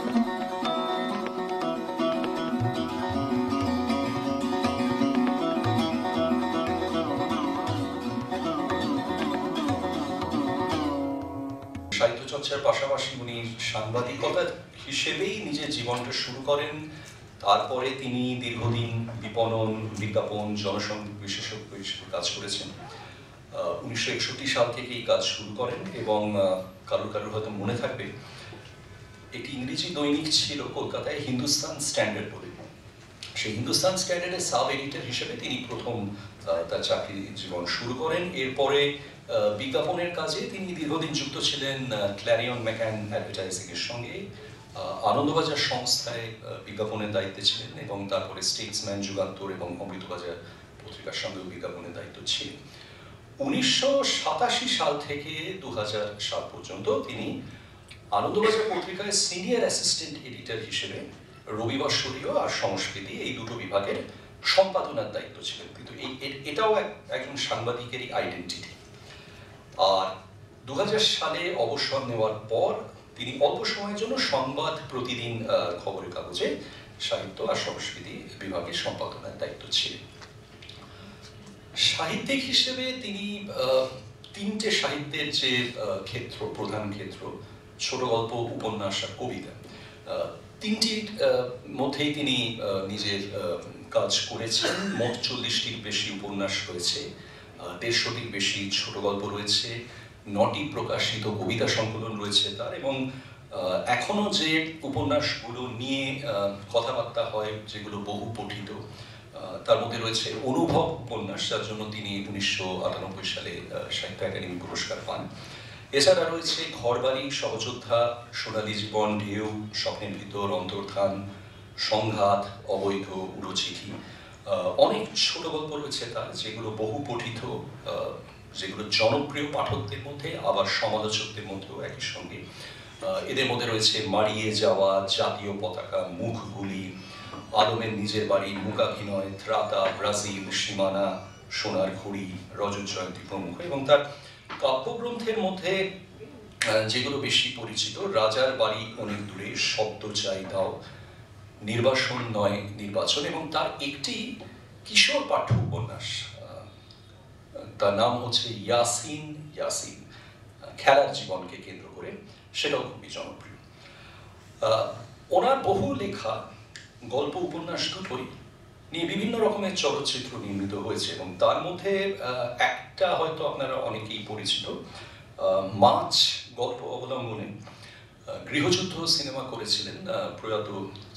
সাহিত্য চর্চার পাশাপাশি উনি সাংবাদিকতা হিসেবেই নিজের জীবনটা শুরু করেন। তারপরে তিনি দীর্ঘদিন বিপণন, বিজ্ঞাপন, জনসংযোগ বিশেষজ্ঞ হিসেবে কাজ করেছেন। 1961 সাল থেকে এই কাজ শুরু করেন এবং কারোর হয়তো মনে থাকবে একটি ইংরেজি দৈনিক ছিল কলকাতায়, হিন্দুস্তান স্ট্যান্ডার্ড বলে। সেই হিন্দুস্তান স্ট্যান্ডার্ডের সাব এডিটর হিসেবে তিনি প্রথম তার চাকরি জীবন শুরু করেন। এরপরে বিজ্ঞাপনের কাজে তিনি দীর্ঘদিন যুক্ত ছিলেন ক্ল্যারিয়ন ম্যাকান অ্যাডভার্টাইজিং এর সঙ্গে, আনন্দবাজার সংস্থায় বিজ্ঞাপনের দায়িত্বে ছিলেন এবং তারপরে স্টেটসম্যান, যুগান্তর এবং অমৃতবাজার পত্রিকার সঙ্গেও বিজ্ঞাপনের দায়িত্ব ছিলেন। 1987 সাল থেকে 2000 সাল পর্যন্ত তিনি আনন্দবাজার পত্রিকায় সিনিয়র অ্যাসিস্ট্যান্ট এডিটর হিসেবে রবিবাসরীয় আর সংস্কৃতি এই দুটো বিভাগের সম্পাদনার দায়িত্ব ছিলেন। কিন্তু এটাও একজন সাংবাদিকেরই আইডেন্টিটি। আর 2000 সালে অবসর নেওয়ার পর তিনি অল্প সময়ের জন্য সংবাদ প্রতিদিন খবরের কাগজে সাহিত্য আর সংস্কৃতি বিভাগের সম্পাদনার দায়িত্ব ছিলেন। সাহিত্যিক হিসেবে তিনি তিনটে সাহিত্যের যে ক্ষেত্র, প্রধান ক্ষেত্র, ছোট গল্প, উপন্যাস আর কবিতা, তিনটির মধ্যেই তিনি নিজের কাজ করেছেন। মোট 40টির বেশি উপন্যাস রয়েছে, 150টির বেশি ছোট গল্প রয়েছে, 9টি প্রকাশিত কবিতা সংকলন রয়েছে তার, এবং এখনো যে উপন্যাসগুলো নিয়ে কথাবার্তা হয়, যেগুলো বহু পঠিত, তার মধ্যে রয়েছে অনুভব উপন্যাস, যার জন্য তিনি 1998 সালে সাহিত্য একাডেমি পুরস্কার পান। এছাড়া রয়েছে ঘরবাড়ি, সহযোদ্ধা, সোনালী জীবন, ঢেউ, স্বপ্নের ভিতর, অন্তর্ধান, সংঘাত, অবৈধ, উড়োচিঠি। অনেক ছোট গল্প রয়েছে তার, যেগুলো বহু পঠিত, যেগুলো জনপ্রিয় পাঠকদের মধ্যে আবার সমালোচকদের মধ্যেও একই সঙ্গে। এদের মধ্যে রয়েছে মারিয়ে যাওয়া, জাতীয় পতাকা, মুখগুলি, আদমের নিজের বাড়ি, মূকাভিনয়, ত্রাতা, ব্রাজিল, সীমানা, সোনার ঘড়ি, রজত জয়ন্তী প্রমুখ। এবং তার কাব্যগ্রন্থের মধ্যে যেগুলো বেশি পরিচিত: রাজার বাড়ি অনেক দূরে, শব্দ চাই দাও, নির্বাসন নয় নির্বাচন, এবং তার একটি কিশোর পাঠ্য উপন্যাস, তার নাম হচ্ছে ইয়াসিন ইয়াসিন, খেলার জীবনকে কেন্দ্র করে, সেটাও খুবই জনপ্রিয়। ওনার বহু লেখা গল্প, উপন্যাস দুটোই নিয়ে বিভিন্ন রকমের চলচ্চিত্র নির্মিত হয়েছে, এবং তার মধ্যে একটা হয়তো আপনারা অনেকেই পরিচিত, মাছ গল্প অবলম্বনে গৃহযুদ্ধ সিনেমা করেছিলেন প্রয়াত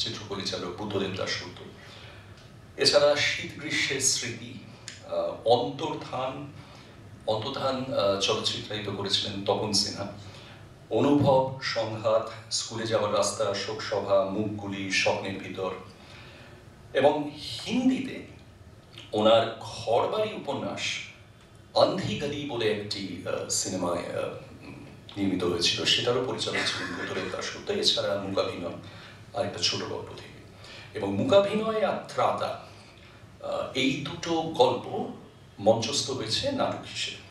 চিত্র পরিচালক বুদ্ধদেব দাশগুপ্ত। এছাড়া শীত গ্রীষ্মের স্মৃতি, অন্তর্ধান চলচ্চিত্রায়িত করেছিলেন তপন সিনহা, অনুভব, সংঘাত, স্কুলে যাওয়ার রাস্তা, শোকসভা, মুখগুলি, স্বপ্নের ভিতর। এবং হিন্দিতে ওনার ঘরবাড়ি উপন্যাস আন্ধি গলি বলে একটি সিনেমায় নির্মিত হয়েছিল, সেটারও পরিচালক ছিলেন বুদ্ধদেব দাশগুপ্ত। এছাড়া মূকাভিনয় আর একটা ছোট গল্প থেকে, এবং মূকাভিনয় আর ত্রাতা এই দুটো গল্প মঞ্চস্থ হয়েছে নাটক হিসেবে।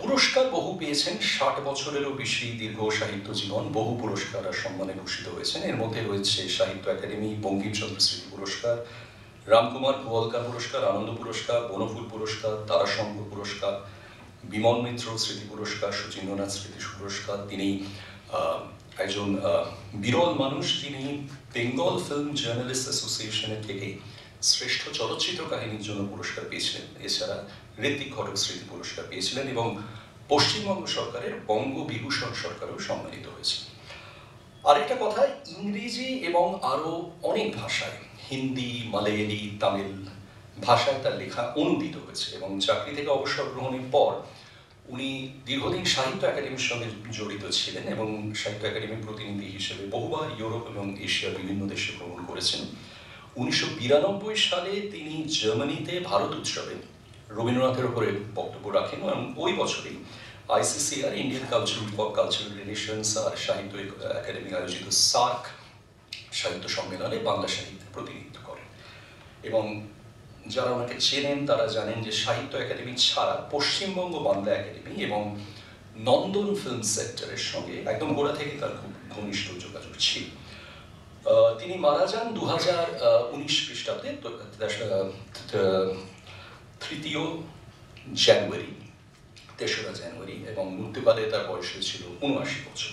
পুরস্কার বহু পেয়েছেন, 60 বছরেরও বেশি দীর্ঘ সাহিত্য জীবন, বহু পুরস্কার আর সম্মানে ভূষিত হয়েছেন। এর মধ্যে রয়েছে সাহিত্য একাডেমি, বঙ্কিমচন্দ্র স্মৃতি পুরস্কার, রামকুমার গোয়ালকার পুরস্কার, আনন্দ পুরস্কার, বনফুল পুরস্কার, তারাশঙ্খ পুরস্কার, বিমল মিত্র স্মৃতি পুরস্কার, শচীন্দ্রনাথ স্মৃতি পুরস্কার। তিনি একজন বিরল মানুষ, যিনি বেঙ্গল ফিল্ম জার্নালিস্ট অ্যাসোসিয়েশনের থেকে শ্রেষ্ঠ চলচ্চিত্র কাহিনীর জন্য পুরস্কার পেয়েছিলেন। এছাড়া ঋত্বিক ঘটক স্মৃতি পুরস্কার পেয়েছিলেন, এবং পশ্চিমবঙ্গ সরকারের বঙ্গবিভূষণ সরকারও সম্মানিত হয়েছে। আরেকটা কথা, ইংরেজি এবং আরো অনেক ভাষায়, হিন্দি, মালয়ালি, তামিল ভাষায় তার লেখা অনুদিত হয়েছে, এবং চাকরি থেকে অবসর গ্রহণের পর উনি দীর্ঘদিন সাহিত্য একাডেমির সঙ্গে জড়িত ছিলেন, এবং সাহিত্য একাডেমির প্রতিনিধি হিসেবে বহুবার ইউরোপ এবং এশিয়ার বিভিন্ন দেশে ভ্রমণ করেছেন। 1992 সালে তিনি জার্মানিতে ভারত উৎসবে রবীন্দ্রনাথের উপরে বক্তব্য রাখেন, এবং ওই বছরই ICCR, Indian Council for Cultural Relations আর সাহিত্য একাডেমি আয়োজিত সার্ক সাহিত্য সম্মেলনে বাংলা সাহিত্যের প্রতিনিধিত্ব করেন। এবং যারা ওনাকে চেনেন তারা জানেন যে সাহিত্য একাডেমি ছাড়া পশ্চিমবঙ্গ বাংলা একাডেমি এবং নন্দন ফিল্ম সেক্টরের সঙ্গে একদম গোড়া থেকে তার খুব ঘনিষ্ঠ যোগাযোগ ছিল। তিনি মারা যান 2019 খ্রিস্টাব্দে 3 জানুয়ারি, 3রা জানুয়ারি, এবং মৃত্যুকালে তার বয়স হয়েছিল 79 বছর।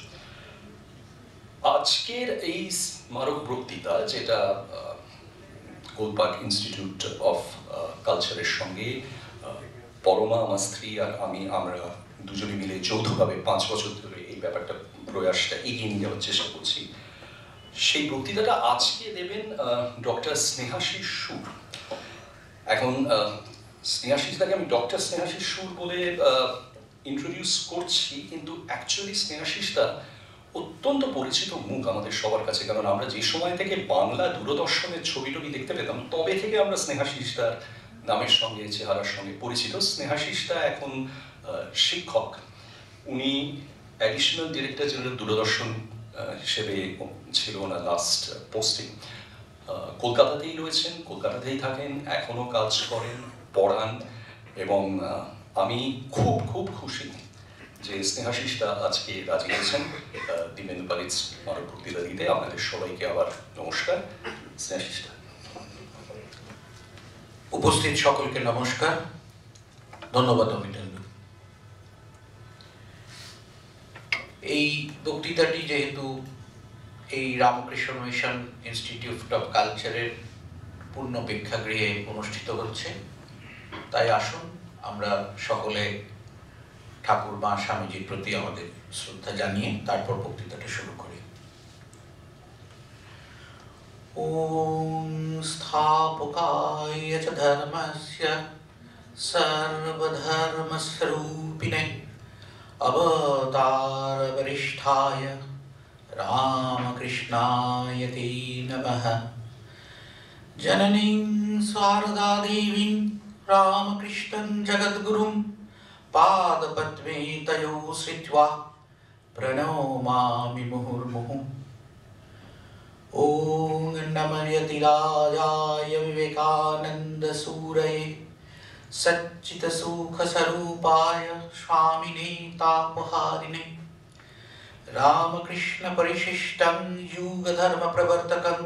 আজকের এই স্মারক বক্তৃতা, যেটা গোলপার্ক ইনস্টিটিউট অফ কালচারের সঙ্গে পরমা, আমার স্ত্রী আর আমরা দুজনে মিলে যৌথভাবে 5 বছর ধরে এই ব্যাপারটা, প্রয়াসটা এগিয়ে নিয়ে যাওয়ার চেষ্টা করছি, সেই বক্তৃতাটা আজকে দেবেন ডক্টর স্নেহাশিস সুর। এখন স্নেহাশিসটাকে আমি ডক্টর স্নেহাশিস সুর বলে ইন্ট্রোডিউস করছি, কিন্তু অ্যাকচুয়ালি স্নেহাশিসটা অত্যন্ত পরিচিত মুখ আমাদের সবার কাছে, কারণ আমরা যে সময় থেকে বাংলা দূরদর্শনের ছবি টবি দেখতে পেতাম, তবে থেকে আমরা স্নেহাশিসটার নামের সঙ্গে, চেহারার সঙ্গে পরিচিত। স্নেহাশিসটা এখন শিক্ষক, উনি অ্যাডিশনাল ডিরেক্টর জেনারেল দূরদর্শন হিসেবে ছিল ওনার লাস্ট পোস্টিং। কলকাতাতেই রয়েছেন, কলকাতাতেই থাকেন, এখনো কাজ করেন, পড়ান, এবং আমি খুব খুব খুশি যে স্নেহাশিসটা আজকে রাজি হয়েছেন দিবেন্দু পালিত স্মারক বক্তৃতা দিতে। আপনাদের সবাইকে আবার নমস্কার। স্নেহাশিসটা। উপস্থিত সকলকে নমস্কার, ধন্যবাদ অমিতেন্দু। এই বক্তৃতাটি যেহেতু এই রামকৃষ্ণ মিশন ইনস্টিটিউট অফ কালচারের পূর্ণ প্রেক্ষাগৃহে অনুষ্ঠিত হচ্ছে, তাই আসুন আমরা সকলে ঠাকুর মা স্বামীজির প্রতি আমাদের শ্রদ্ধা জানিয়ে তারপর বক্তৃতাটা শুরু করি। ওম স্থাপকায় চ ধর্মস্য সর্বধর্মস্বরূপিণে অবতার বরিষ্ঠায় রামকৃষ্ণায় তে নমঃ। জননীং শারদা দেবীং রামকৃষ্ণং জগদ্গুরুং পাদপদ্মে তয়ো শ্রিত্वा প্রণমামি মুহুর্মুহুঃ। ওম নমঃ যতিরাজায় বিবেকানন্দ সূরয়ে সচ্চিত সুখ স্বরূপায় স্বামিনে তাপহারিণে রামকৃষ্ণ পরিশিষ্টং যুগ ধর্ম প্রবর্তকং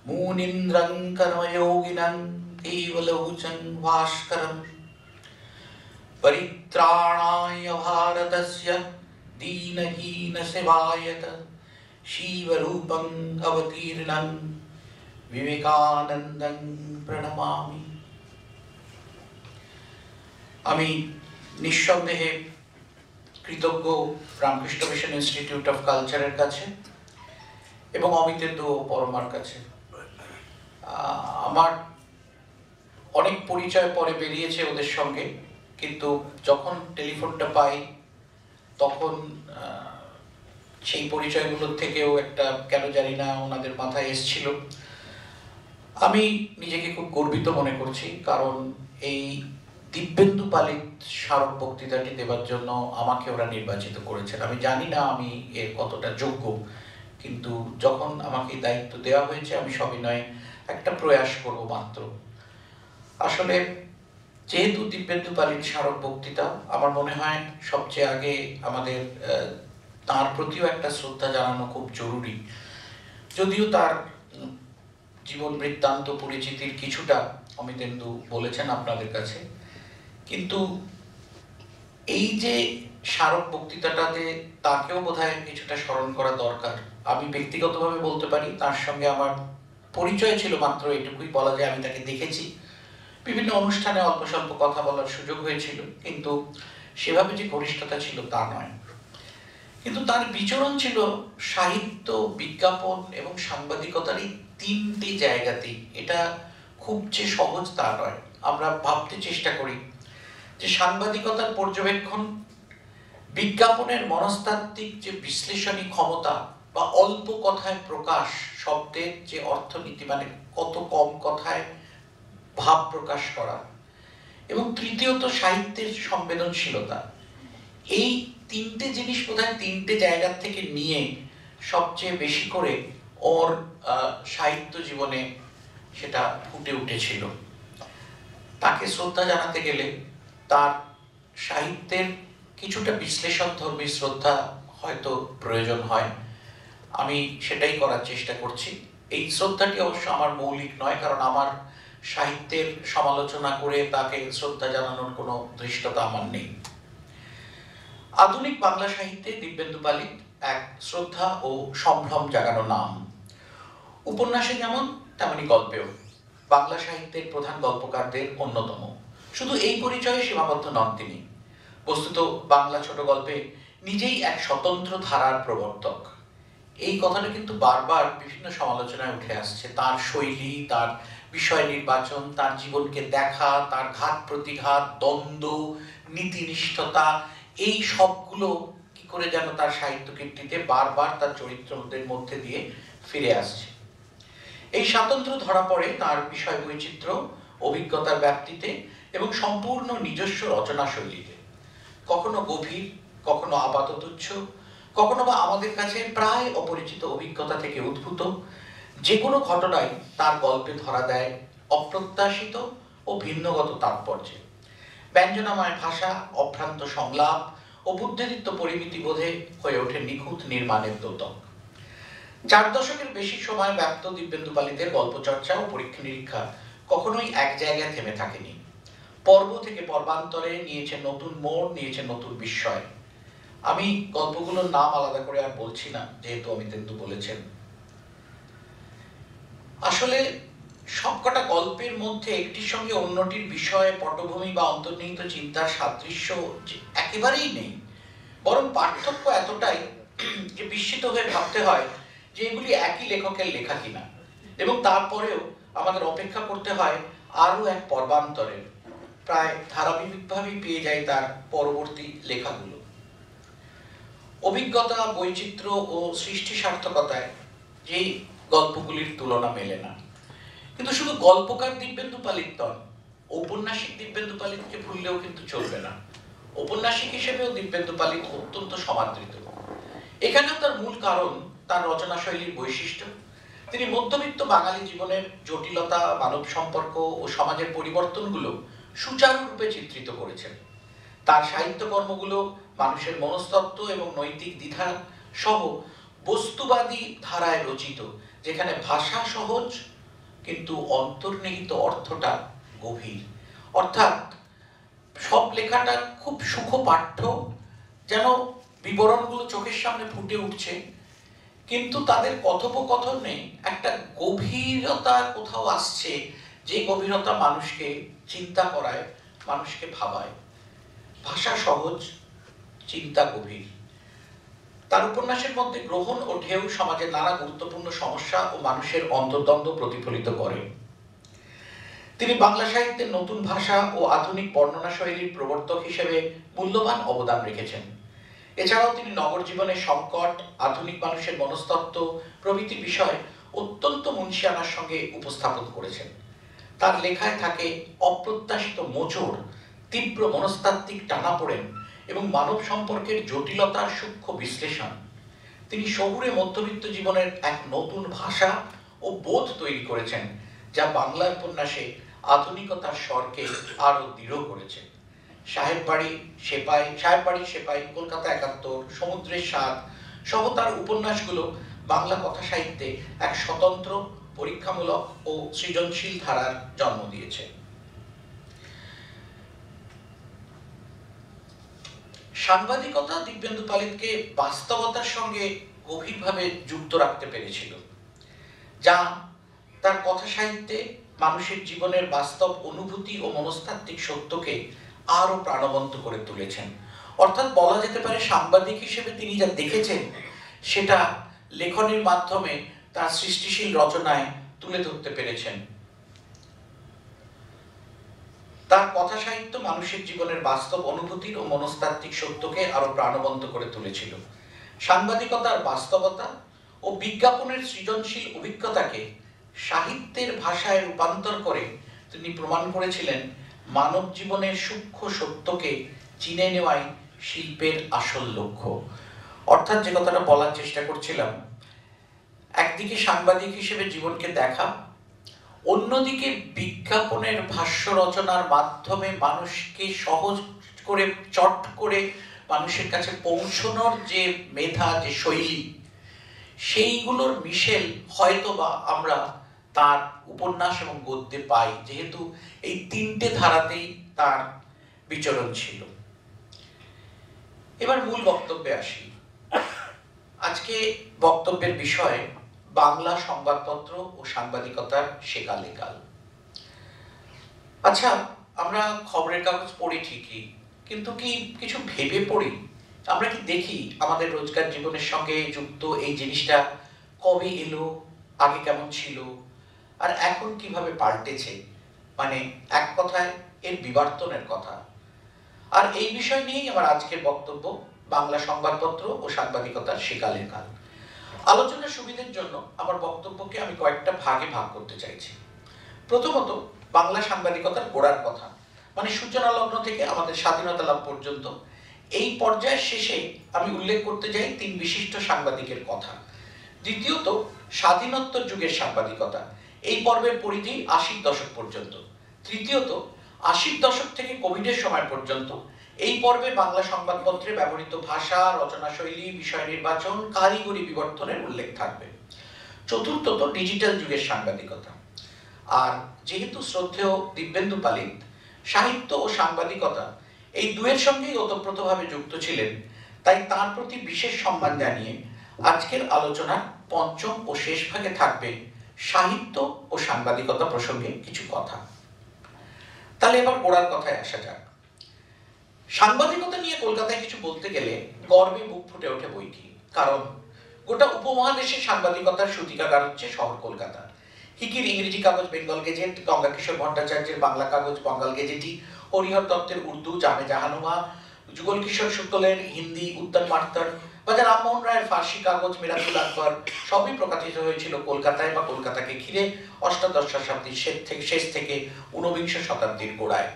মুনীন্দ্রং কর্মযোগিनं কেবলোচন ভাস্করಂ परित्राणाय भारतस्य दीनहीन सेवायत शिवरूपं अवतीर्णं विवेकानन्दं प्रणमामि। আমি নিঃসন্দেহে কৃতজ্ঞ রামকৃষ্ণ মিশন ইনস্টিটিউট অফ কালচারের কাছে এবং অমিতেন্দু ও পরমার কাছে। আমার অনেক পরিচয় পরে বেরিয়েছে ওদের সঙ্গে, কিন্তু যখন টেলিফোনটা পাই তখন সেই পরিচয়গুলোর থেকেও একটা কেন জানি না ওনাদের মাথায় এসেছিল। আমি নিজেকে খুব গর্বিত মনে করছি, কারণ এই দিব্যেন্দু পালিত স্মারক বক্তৃতাটি দেবার জন্য আমাকে ওরা নির্বাচিত করেছেন। আমি জানি না আমি এর কতটা যোগ্য, কিন্তু যখন আমাকে দায়িত্ব দেওয়া হয়েছে আমি সবিনয়ে একটা প্রয়াস করব মাত্র। আসলে যেহেতু দিব্যেন্দু পালিত স্মারক বক্তৃতা, আমার মনে হয় সবচেয়ে আগে আমাদের তার প্রতিও একটা শ্রদ্ধা জানানো খুব জরুরি। যদিও তার জীবন বৃত্তান্ত পরিচিতির কিছুটা অমিতেন্দু বলেছেন আপনাদের কাছে, কিন্তু এই যে স্মারক বক্তৃতাটাতে তাকেও বোধহয় কিছুটা স্মরণ করা দরকার। আমি ব্যক্তিগতভাবে বলতে পারি তার সঙ্গে আমার পরিচয় ছিল মাত্র এটুকুই বলা যায়। আমি তাকে দেখেছি, বিভিন্ন অনুষ্ঠানে অল্প স্বল্প কথা বলার সুযোগ হয়েছিল, কিন্তু সেভাবে যে ঘনিষ্ঠতা ছিল তা নয়। কিন্তু তার বিচরণ ছিল সাহিত্য, বিজ্ঞাপন এবং সাংবাদিকতার এই তিনটি জায়গাতেই। এটা খুব যে সহজ তা নয়। আমরা ভাবতে চেষ্টা করি যে সাংবাদিকতার পর্যবেক্ষণ, বিজ্ঞাপনের মনস্তাত্ত্বিক যে বিশ্লেষণী ক্ষমতা বা অল্প কথায় প্রকাশ, শব্দের যে অর্থনীতি, মানে কত কম কথায় ভাব প্রকাশ করা, এবং তৃতীয়ত সাহিত্যের সংবেদনশীলতা, এই তিনটে জিনিস বোধহয় তিনটে জায়গা থেকে নিয়ে সবচেয়ে বেশি করে ওর সাহিত্য জীবনে সেটা ফুটে উঠেছিল। তাকে শ্রদ্ধা জানাতে গেলে তার সাহিত্যের কিছুটা বিশ্লেষণ ধর্মী শ্রদ্ধা হয়তো প্রয়োজন হয়। আমি সেটাই করার চেষ্টা করছি। এই শ্রদ্ধাটি অবশ্য আমার মৌলিক নয়, কারণ আমার সাহিত্যের সমালোচনা করে তাকে শ্রদ্ধা জানানোর কোনো ধৃষ্টতা আমার নেই। আধুনিক বাংলা সাহিত্যে দিব্যেন্দু পালিত এক শ্রদ্ধা ও সম্ভ্রম জাগানো নাম। উপন্যাসে যেমন তেমনি গল্পেও বাংলা সাহিত্যের প্রধান গল্পকারদের অন্যতম। শুধু এই পরিচয়ে সীমাবদ্ধ নন তিনি। বস্তুত বাংলা ছোট গল্পে নিজেই এক স্বতন্ত্র ধারার প্রবর্তক। এই কথাটা কিন্তু বারবার বিভিন্ন সমালোচনায় উঠে আসছে। তার শৈলী, তার বিষয় নির্বাচন, তার জীবনকে দেখা, তার ঘাত প্রতিঘাত, দ্বন্দ্ব, নীতিনিষ্ঠতা, এই সবগুলো কি করে যেন তার সাহিত্য কীর্তিতে বারবার তার চরিত্রদের মধ্যে দিয়ে ফিরে আসছে। এই স্বাতন্ত্র ধরা পড়ে তার বিষয় বৈচিত্র্য, অভিজ্ঞতার ব্যাপ্তিতে এবং সম্পূর্ণ নিজস্ব রচনা শৈলীতে। কখনো গভীর, কখনো আপাততুচ্ছ, কখনো বা আমাদের কাছে প্রায় অপরিচিত অভিজ্ঞতা থেকে উদ্ভূত যে কোনো ঘটনাই তার গল্পে ধরা দেয় অপ্রত্যাশিত ও ভিন্নগত তাৎপর্যে। ব্যঞ্জনাময় ভাষা, অভ্রান্ত সংলাপ ও বুদ্ধিদীপ্ত পরিমিতি বোধে হয়ে ওঠে নিখুঁত নির্মাণের দ্যোতক। 4 দশকের বেশি সময় ব্যাপ্ত দিব্যেন্দু পালিতের গল্প চর্চা ও পরীক্ষা নিরীক্ষা কখনোই এক জায়গায় থেমে থাকেনি। পর্ব থেকে পর্বান্তরে নিয়েছে নতুন মোড়, নিয়েছে নতুন বিস্ময়। আমি গল্পগুলোর নাম আলাদা করে আর বলছি না, যেহেতু অমিতেন্দু বলেছেন। আসলে সবকটা গল্পের মধ্যে একটির সঙ্গে অন্যটির বিষয়, পটভূমি বা অন্তর্নিহিত চিন্তার সাদৃশ্য একেবারেই নেই। বরং পার্থক্য এতটাই যে বিস্মিত হয়ে ভাবতে হয় যে এগুলি একই লেখকের লেখা কিনা, এবং তারপরেও আমাদের অপেক্ষা করতে হয় আরো এক পর্বান্তরের। প্রায় ধারাবাহিকভাবেই পেয়ে যায় তার পরবর্তী লেখাগুলো। অভিজ্ঞতা, বৈচিত্র্য ও সৃষ্টি সার্থকতায় যেই গল্পগুলির তুলনা মেলে না। কিন্তু শুধু গল্পকার দিব্যেন্দু পালিত নন, ঔপন্যাসিক দিব্যেন্দু পালিতকে ভুললেও কিন্তু চলবে না। ঔপন্যাসিক হিসেবেও দিব্যেন্দু পালিত অত্যন্ত সমাদৃত। এখানেও তার মূল কারণ তার রচনা শৈলীর বৈশিষ্ট্য। তিনি মধ্যবিত্ত বাঙালি জীবনের জটিলতা, মানব সম্পর্ক ও সমাজের পরিবর্তনগুলো সুচারুরূপে চিত্রিত করেছেন। তার সাহিত্যকর্মগুলো মানুষের মনস্তত্ত্ব এবং নৈতিক দ্বিধা সহ বস্তুবাদী ধারায় রচিত, যেখানে ভাষা সহজ কিন্তু অন্তর্নিহিত অর্থটা গভীর। অর্থাৎ সব লেখাটা খুব সুখপাঠ্য, যেন বিবরণগুলো চোখের সামনে ফুটে উঠছে, কিন্তু তাদের কথোপকথনে একটা গভীরতা কোথাও আসছে, যে গভীরতা মানুষকে চিন্তা করায়, মানুষকে ভাবায়। ভাষা সহজ, চিন্তা গভীর। তার উপন্যাসের মধ্যে গ্রহণ ও ঢেউ সমাজের নানা গুরুত্বপূর্ণ সমস্যা ও মানুষের অন্তর্দ্বন্দ্ব প্রতিফলিত করে। তিনি বাংলা সাহিত্যের নতুন ভাষা ও আধুনিক বর্ণনা শৈলীর প্রবর্তক হিসেবে মূল্যবান অবদান রেখেছেন। এছাড়াও তিনি নগর জীবনের সংকট, আধুনিক মানুষের মনস্তত্ত্ব প্রভৃতি বিষয় অত্যন্ত মুনশিয়ানার সঙ্গে উপস্থাপন করেছেন। তার লেখায় থাকে অপ্রত্যাশিত মোচড়, তীব্র মনস্তাত্ত্বিক টানাপোড়েন এবং মানব সম্পর্কের জটিলতার সূক্ষ্ম বিশ্লেষণ। তিনি শহুরে মধ্যবিত্ত জীবনের এক নতুন ভাষা ও বোধ তৈরি করেছেন, যা বাংলা উপন্যাসে আধুনিকতার স্বরকে আরো দৃঢ় করেছে। সাহেববাড়ি সেপাই, কলকাতা 71, সমুদ্রের স্বাদ সহ তার উপন্যাসগুলো বাংলা কথা সাহিত্যে এক স্বতন্ত্র, পরীক্ষামূলক ও সৃজনশীল ধারার জন্ম দিয়েছে। সাংবাদিকতা দিব্যেন্দু পালিতকে বাস্তবতার সঙ্গে গভীরভাবে যুক্ত রাখতে পেরেছিল, যা তার কথা সাহিত্যে মানুষের জীবনের বাস্তব অনুভূতি ও মনস্তাত্ত্বিক সত্যকে আরো প্রাণবন্ত করে তুলেছেন। অর্থাৎ বলা যেতে পারে সাংবাদিক হিসেবে তিনি যা দেখেছেন সেটা লেখনের মাধ্যমে তার সৃষ্টিশীল রচনায় তুলে ধরতে পেরেছেন। তার কথা সাহিত্য মানুষের জীবনের বাস্তব অনুভূতির ও মনস্তাত্ত্বিক সত্যকে আরো প্রাণবন্ত করে তুলেছিল। সাংবাদিকতার বাস্তবতা ও বিজ্ঞাপনের সৃজনশীল অভিজ্ঞতাকে সাহিত্যের ভাষায় রূপান্তর করে তিনি প্রমাণ করেছিলেন মানব জীবনের সূক্ষ্ম সত্যকে চিনে নেওয়াই শিল্পের আসল লক্ষ্য। অর্থাৎ যে কথাটা বলার চেষ্টা করছিলাম, একদিকে সাংবাদিক হিসেবে জীবনকে দেখা, অন্যদিকে বিজ্ঞাপনের ভাষ্য রচনার মাধ্যমে মানুষকে সহজ করে, চট করে মানুষের কাছে পৌঁছানোর যে মেধা, যে শৈলী, সেইগুলোর মিশেল হয়তোবা আমরা তার উপন্যাস এবং গদ্যে পাই, যেহেতু এই তিনটে ধারাতেই তার বিচরণ ছিল। এবার মূল বক্তব্যে আসি। আজকে বক্তব্যের বিষয় বাংলা সংবাদপত্র ও সাংবাদিকতার সেকালে কাল। আচ্ছা, আমরা খবরের কাগজ পড়ি ঠিকই, কিন্তু কি কিছু ভেবে পড়ি? আমরা কি দেখি আমাদের রোজকার জীবনের সঙ্গে যুক্ত এই জিনিসটা কবে এলো, আগে কেমন ছিল, আর এখন কিভাবে পাল্টেছে? মানে এক কথায় এর বিবর্তনের কথা। আর এই বিষয় নিয়েই আমার আজকের বক্তব্য, বাংলা সংবাদপত্র ও সাংবাদিকতার সেকালের কাল। আলোচনার সুবিধার জন্য আমার বক্তব্যকে আমি কয়েকটা ভাগে ভাগ করতে চাইছি। প্রথমত, বাংলা সাংবাদিকতার গোড়ার কথা, মানে সূচনা লগ্ন থেকে আমাদের স্বাধীনতা লাভ পর্যন্ত। এই পর্যায়ের শেষে আমি উল্লেখ করতে চাই তিন বিশিষ্ট সাংবাদিকের কথা। দ্বিতীয়ত, স্বাধীনোত্তর যুগের সাংবাদিকতা, এই পর্বের পরিধি ৮০ দশক পর্যন্ত। তৃতীয়ত, ৮০ দশক থেকে কোভিডের সময় পর্যন্ত। এই পর্বে বাংলা সংবাদপত্রে ব্যবহৃত ভাষা, রচনাশৈলী, বিষয় নির্বাচন, কারিগরি বিবর্তনের উল্লেখ থাকবে। চতুর্থত, ডিজিটাল যুগের সাংবাদিকতা। আর যেহেতু শ্রদ্ধেয় দিব্যেন্দু পালিত সাহিত্য ও সাংবাদিকতা এই দুয়ের সঙ্গেই ওতপ্রোতভাবে যুক্ত ছিলেন, তাই তার প্রতি বিশেষ সম্মান জানিয়ে আজকের আলোচনার পঞ্চম ও শেষ ভাগে থাকবে সাহিত্য ও সাংবাদিকতা প্রসঙ্গে কিছু কথা। তাহলে এবার গোড়ার কথায় আসা যাক। সাংবাদিকতা নিয়ে কলকাতায় কিছু বলতে গেলে গর্বে বুক ফুটে ওঠে বইকি। কারণ গোটা উপমহাদেশে সাংবাদিকতার সূতিকাগার হচ্ছে শহর কলকাতা। হিকির ইংরেজি কাগজ বেঙ্গল গেজেট, গঙ্গাকিশোর ভট্টাচার্যের বাংলা কাগজ বঙ্গাল গেজেটি, হরিহর দত্তের উর্দু জামে জাহানুমা, যুগল কিশোর শুক্লের হিন্দি উত্তর মার্তর, বা রামমোহন রায়ের ফার্সি কাগজ মিরাতুল আকবর, সবই প্রকাশিত হয়েছিল কলকাতায় বা কলকাতাকে ঘিরে অষ্টাদশ শতাব্দীর শেষ থেকে ঊনবিংশ শতাব্দীর গোড়ায়।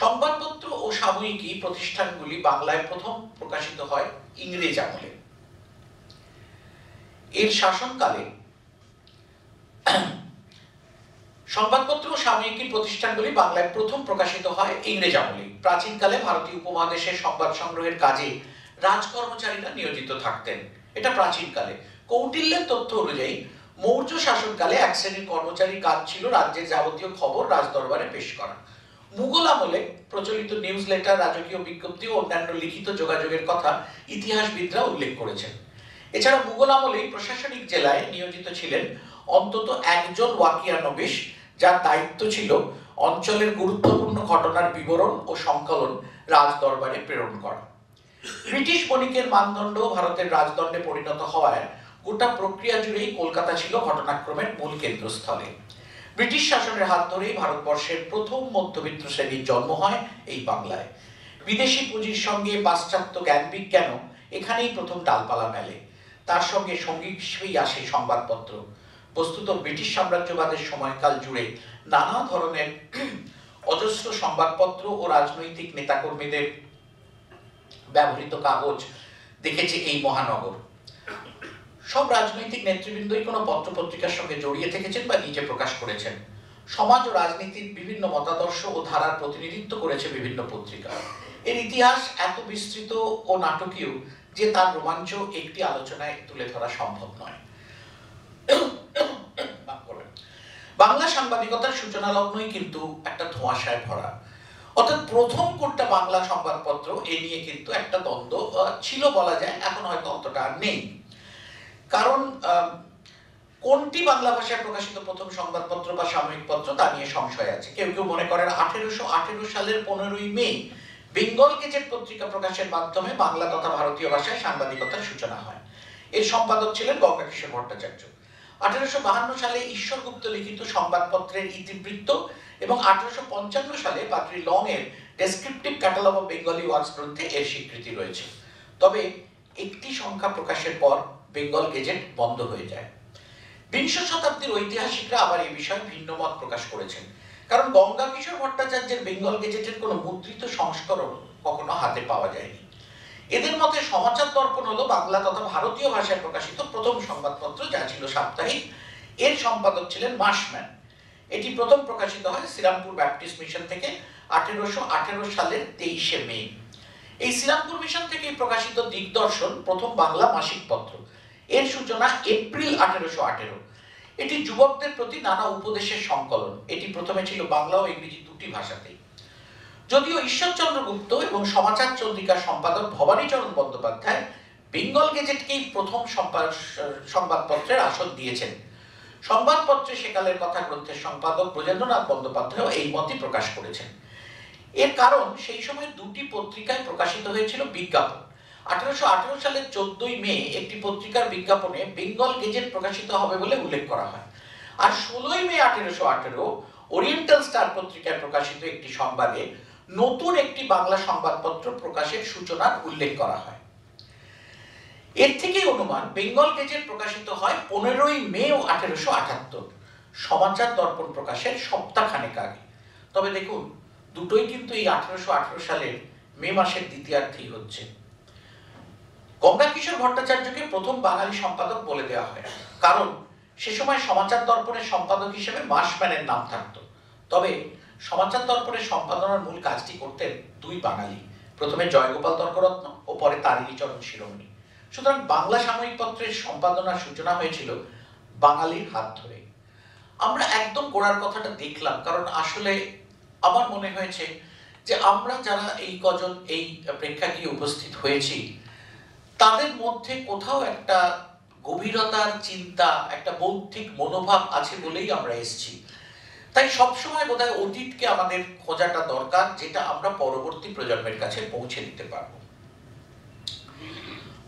সংবাদপত্র ও সাময়িকী প্রতিষ্ঠানগুলি বাংলায় প্রথম প্রকাশিত হয় ইংরেজ আমলে। এর শাসনকালে সংবাদপত্র ও সাময়িকীর প্রতিষ্ঠানগুলি বাংলায় প্রথম প্রকাশিত হয় ইংরেজ আমলে। প্রাচীনকালে ভারতীয় উপমহাদেশের সংবাদ সংগ্রহের কাজে রাজকর্মচারীরা নিয়োজিত থাকতেন। এটা প্রাচীনকালে। কৌটিল্যের তথ্য অনুযায়ী মৌর্য শাসনকালে এক শ্রেণীর কর্মচারীর কাজ ছিল রাজ্যের যাবতীয় খবর রাজদরবারে পেশ করা। মুঘল আমলে প্রচলিত নিউজ লেটার, রাজকীয় বিজ্ঞপ্তি ও অন্যান্য লিখিত যোগাযোগের কথা ইতিহাসবিদরা উল্লেখ করেছেন। এছাড়া মুঘল আমলেই প্রশাসনিক জেলায় নিয়োজিত ছিলেন অন্তত একজন ওয়াকিয়ানবিশ, যার দায়িত্ব ছিল অঞ্চলের গুরুত্বপূর্ণ ঘটনার বিবরণ ও সংকলন রাজদরবারে প্রেরণ করা। ব্রিটিশ বণিকের মানদণ্ড ভারতের রাজদণ্ডে পরিণত হওয়ায় গোটা প্রক্রিয়া জুড়েই কলকাতা ছিল ঘটনাক্রমের মূল কেন্দ্রস্থলে। ব্রিটিশ শাসনের হাত ধরেই ভারতবর্ষের প্রথম মধ্যবিত্ত শ্রেণীর জন্ম হয় এই বাংলায়। বিদেশি পুঁজির সঙ্গে পাশ্চাত্য জ্ঞান বিজ্ঞানও এখানেই প্রথম ডালপালা মেলে। তার সঙ্গে সঙ্গী হিসেবেই আসে সংবাদপত্র। বস্তুত ব্রিটিশ সাম্রাজ্যবাদের সময়কাল জুড়ে নানা ধরনের অজস্র সংবাদপত্র ও রাজনৈতিক নেতাকর্মীদের ব্যবহৃত কাগজ দেখেছে এই মহানগর। সব রাজনৈতিক নেতৃবৃন্দই কোনো পত্রপত্রিকার সঙ্গে জড়িয়ে থেকেছেন বা নিজে প্রকাশ করেছেন। সমাজ ও রাজনীতির বিভিন্ন মতাদর্শ ও ধারার প্রতিনিধিত্ব করেছে বিভিন্ন পত্রিকা। এর ইতিহাস এত বিস্তৃত ও নাটকীয় যে তার রোমাঞ্চ একটি আলোচনায় তুলে ধরা সম্ভব নয়। বাংলা সাংবাদিকতার সূচনা লগ্নই কিন্তু একটা ধোঁয়াশায় ভরা। অর্থাৎ প্রথম কোনটা বাংলা সংবাদপত্র এ নিয়ে কিন্তু একটা দ্বন্দ্ব ছিল বলা যায়, এখন হয়তো অতটা আর নেই। কারণ কোনটি বাংলা ভাষায় প্রকাশিত প্রথম সংবাদপত্র বা সাময়িক পত্র তা নিয়ে সংশয় আছে। কেউ কেউ মনে করেন 1818 সালের 15ই মে বেঙ্গল গেজেট পত্রিকা প্রকাশের মাধ্যমে বাংলা তথা ভারতীয় ভাষায় সাংবাদিকতার সূচনা হয়। এর সম্পাদক ছিলেন গঙ্গাকিশোর ভট্টাচার্য। 1852 সালে ঈশ্বরগুপ্ত লিখিত সংবাদপত্রের ইতিবৃত্ত এবং 1855 সালে পাদ্রী লং এর descriptive catalogue of Bengali works গ্রন্থে এর স্বীকৃতি রয়েছে। তবে একটি সংখ্যা প্রকাশের পর বেঙ্গল গেজেট বন্ধ হয়ে যায়। বিংশ শতাব্দীর ঐতিহাসিকরা আবার এই বিষয়ে ভিন্ন মত প্রকাশ করেছেন। কারণ গঙ্গাকিশোর ভট্টাচার্যের বেঙ্গল গেজেটের কোনো মুদ্রিত সংস্করণ কখনো হাতে পাওয়া যায়নি। এদের মতে সমাচার দর্পণ হলো বাংলা তথা ভারতীয় ভাষায় প্রকাশিত প্রথম সংবাদপত্র, যা ছিল সাপ্তাহিক। এর সম্পাদক ছিলেন মার্শম্যান। এটি প্রথম প্রকাশিত হয় শ্রীরামপুর ব্যাপটিস্ট মিশন থেকে 1818 সালের 23শে মে। এই শ্রীরামপুর মিশন থেকে প্রকাশিত দিগদর্শন প্রথম বাংলা মাসিক পত্র। এর সূচনা এপ্রিল 1818। এটি যুবকদের প্রতি নানা উপদেশের সংকলন। এটি প্রথমে ছিল বাংলা ও ইংরেজি দুটি ভাষাতেই। যদিও ঈশ্বরচন্দ্র গুপ্ত এবং সমাচার চন্দ্রিকার সম্পাদক ভবানীচরণ বন্দ্যোপাধ্যায় বেঙ্গল গেজেটকেই প্রথম সংবাদপত্রের আসন দিয়েছেন, সংবাদপত্রে সেকালের কথা গ্রন্থের সম্পাদক ব্রজেন্দ্রনাথ বন্দ্যোপাধ্যায় এই মতই প্রকাশ করেছেন। এর কারণ সেই সময় দুটি পত্রিকায় প্রকাশিত হয়েছিল বিজ্ঞাপন। 1818 সালের 14ই মে একটি পত্রিকার বিজ্ঞাপনে বেঙ্গল গেজেট প্রকাশিত হবে বলে উল্লেখ করা হয়। আর 16ই মে 1818 ওরিয়েন্টাল স্টার পত্রিকায় প্রকাশিত একটি সংবাদে নতুন একটি বাংলা সংবাদপত্র প্রকাশের সূচনার উল্লেখ করা হয়। এর থেকেই অনুমান বেঙ্গল গেজেট প্রকাশিত হয় 15ই মে 1878, সমাচার দর্পণ প্রকাশের সপ্তাহখানেক আগে। তবে দেখুন, দুটোই কিন্তু এই 1818 সালের মে মাসের দ্বিতীয়ার্ধেই হচ্ছে। গঙ্গা কিশোর ভট্টাচার্যকে প্রথম বাঙালি সম্পাদক বলে দেওয়া হয়, কারণ সে সময় সমাচার দর্পণের সম্পাদক হিসেবে মাসম্যানের নাম থাকতো। তবে সমাচার দর্পণের সম্পাদনার মূল কাজটি করতেন দুই বাঙালি, প্রথমে জয়গোপাল তর্করত্ন ও পরে তারিণীচরণ শিরোমণি। সুতরাং বাংলা সাময়িক পত্রের সম্পাদনার সূচনা হয়েছিল বাঙালির হাত ধরে। আমরা একদম গোড়ার কথাটা দেখলাম, কারণ আসলে আমার মনে হয়েছে যে আমরা যারা এই কজন এই প্রেক্ষাগৃহে উপস্থিত হয়েছি, তাদের মধ্যে কোথাও একটা গভীরতার চিন্তা, একটা বৌদ্ধিক মনোভাব আছে বলেই আমরা এসেছি। তাই সবসময় বোধহয় অতীতকে আমাদের খোঁজাটা দরকার, যেটা আমরা পরবর্তী প্রজন্মের কাছে পৌঁছে দিতে পারবো।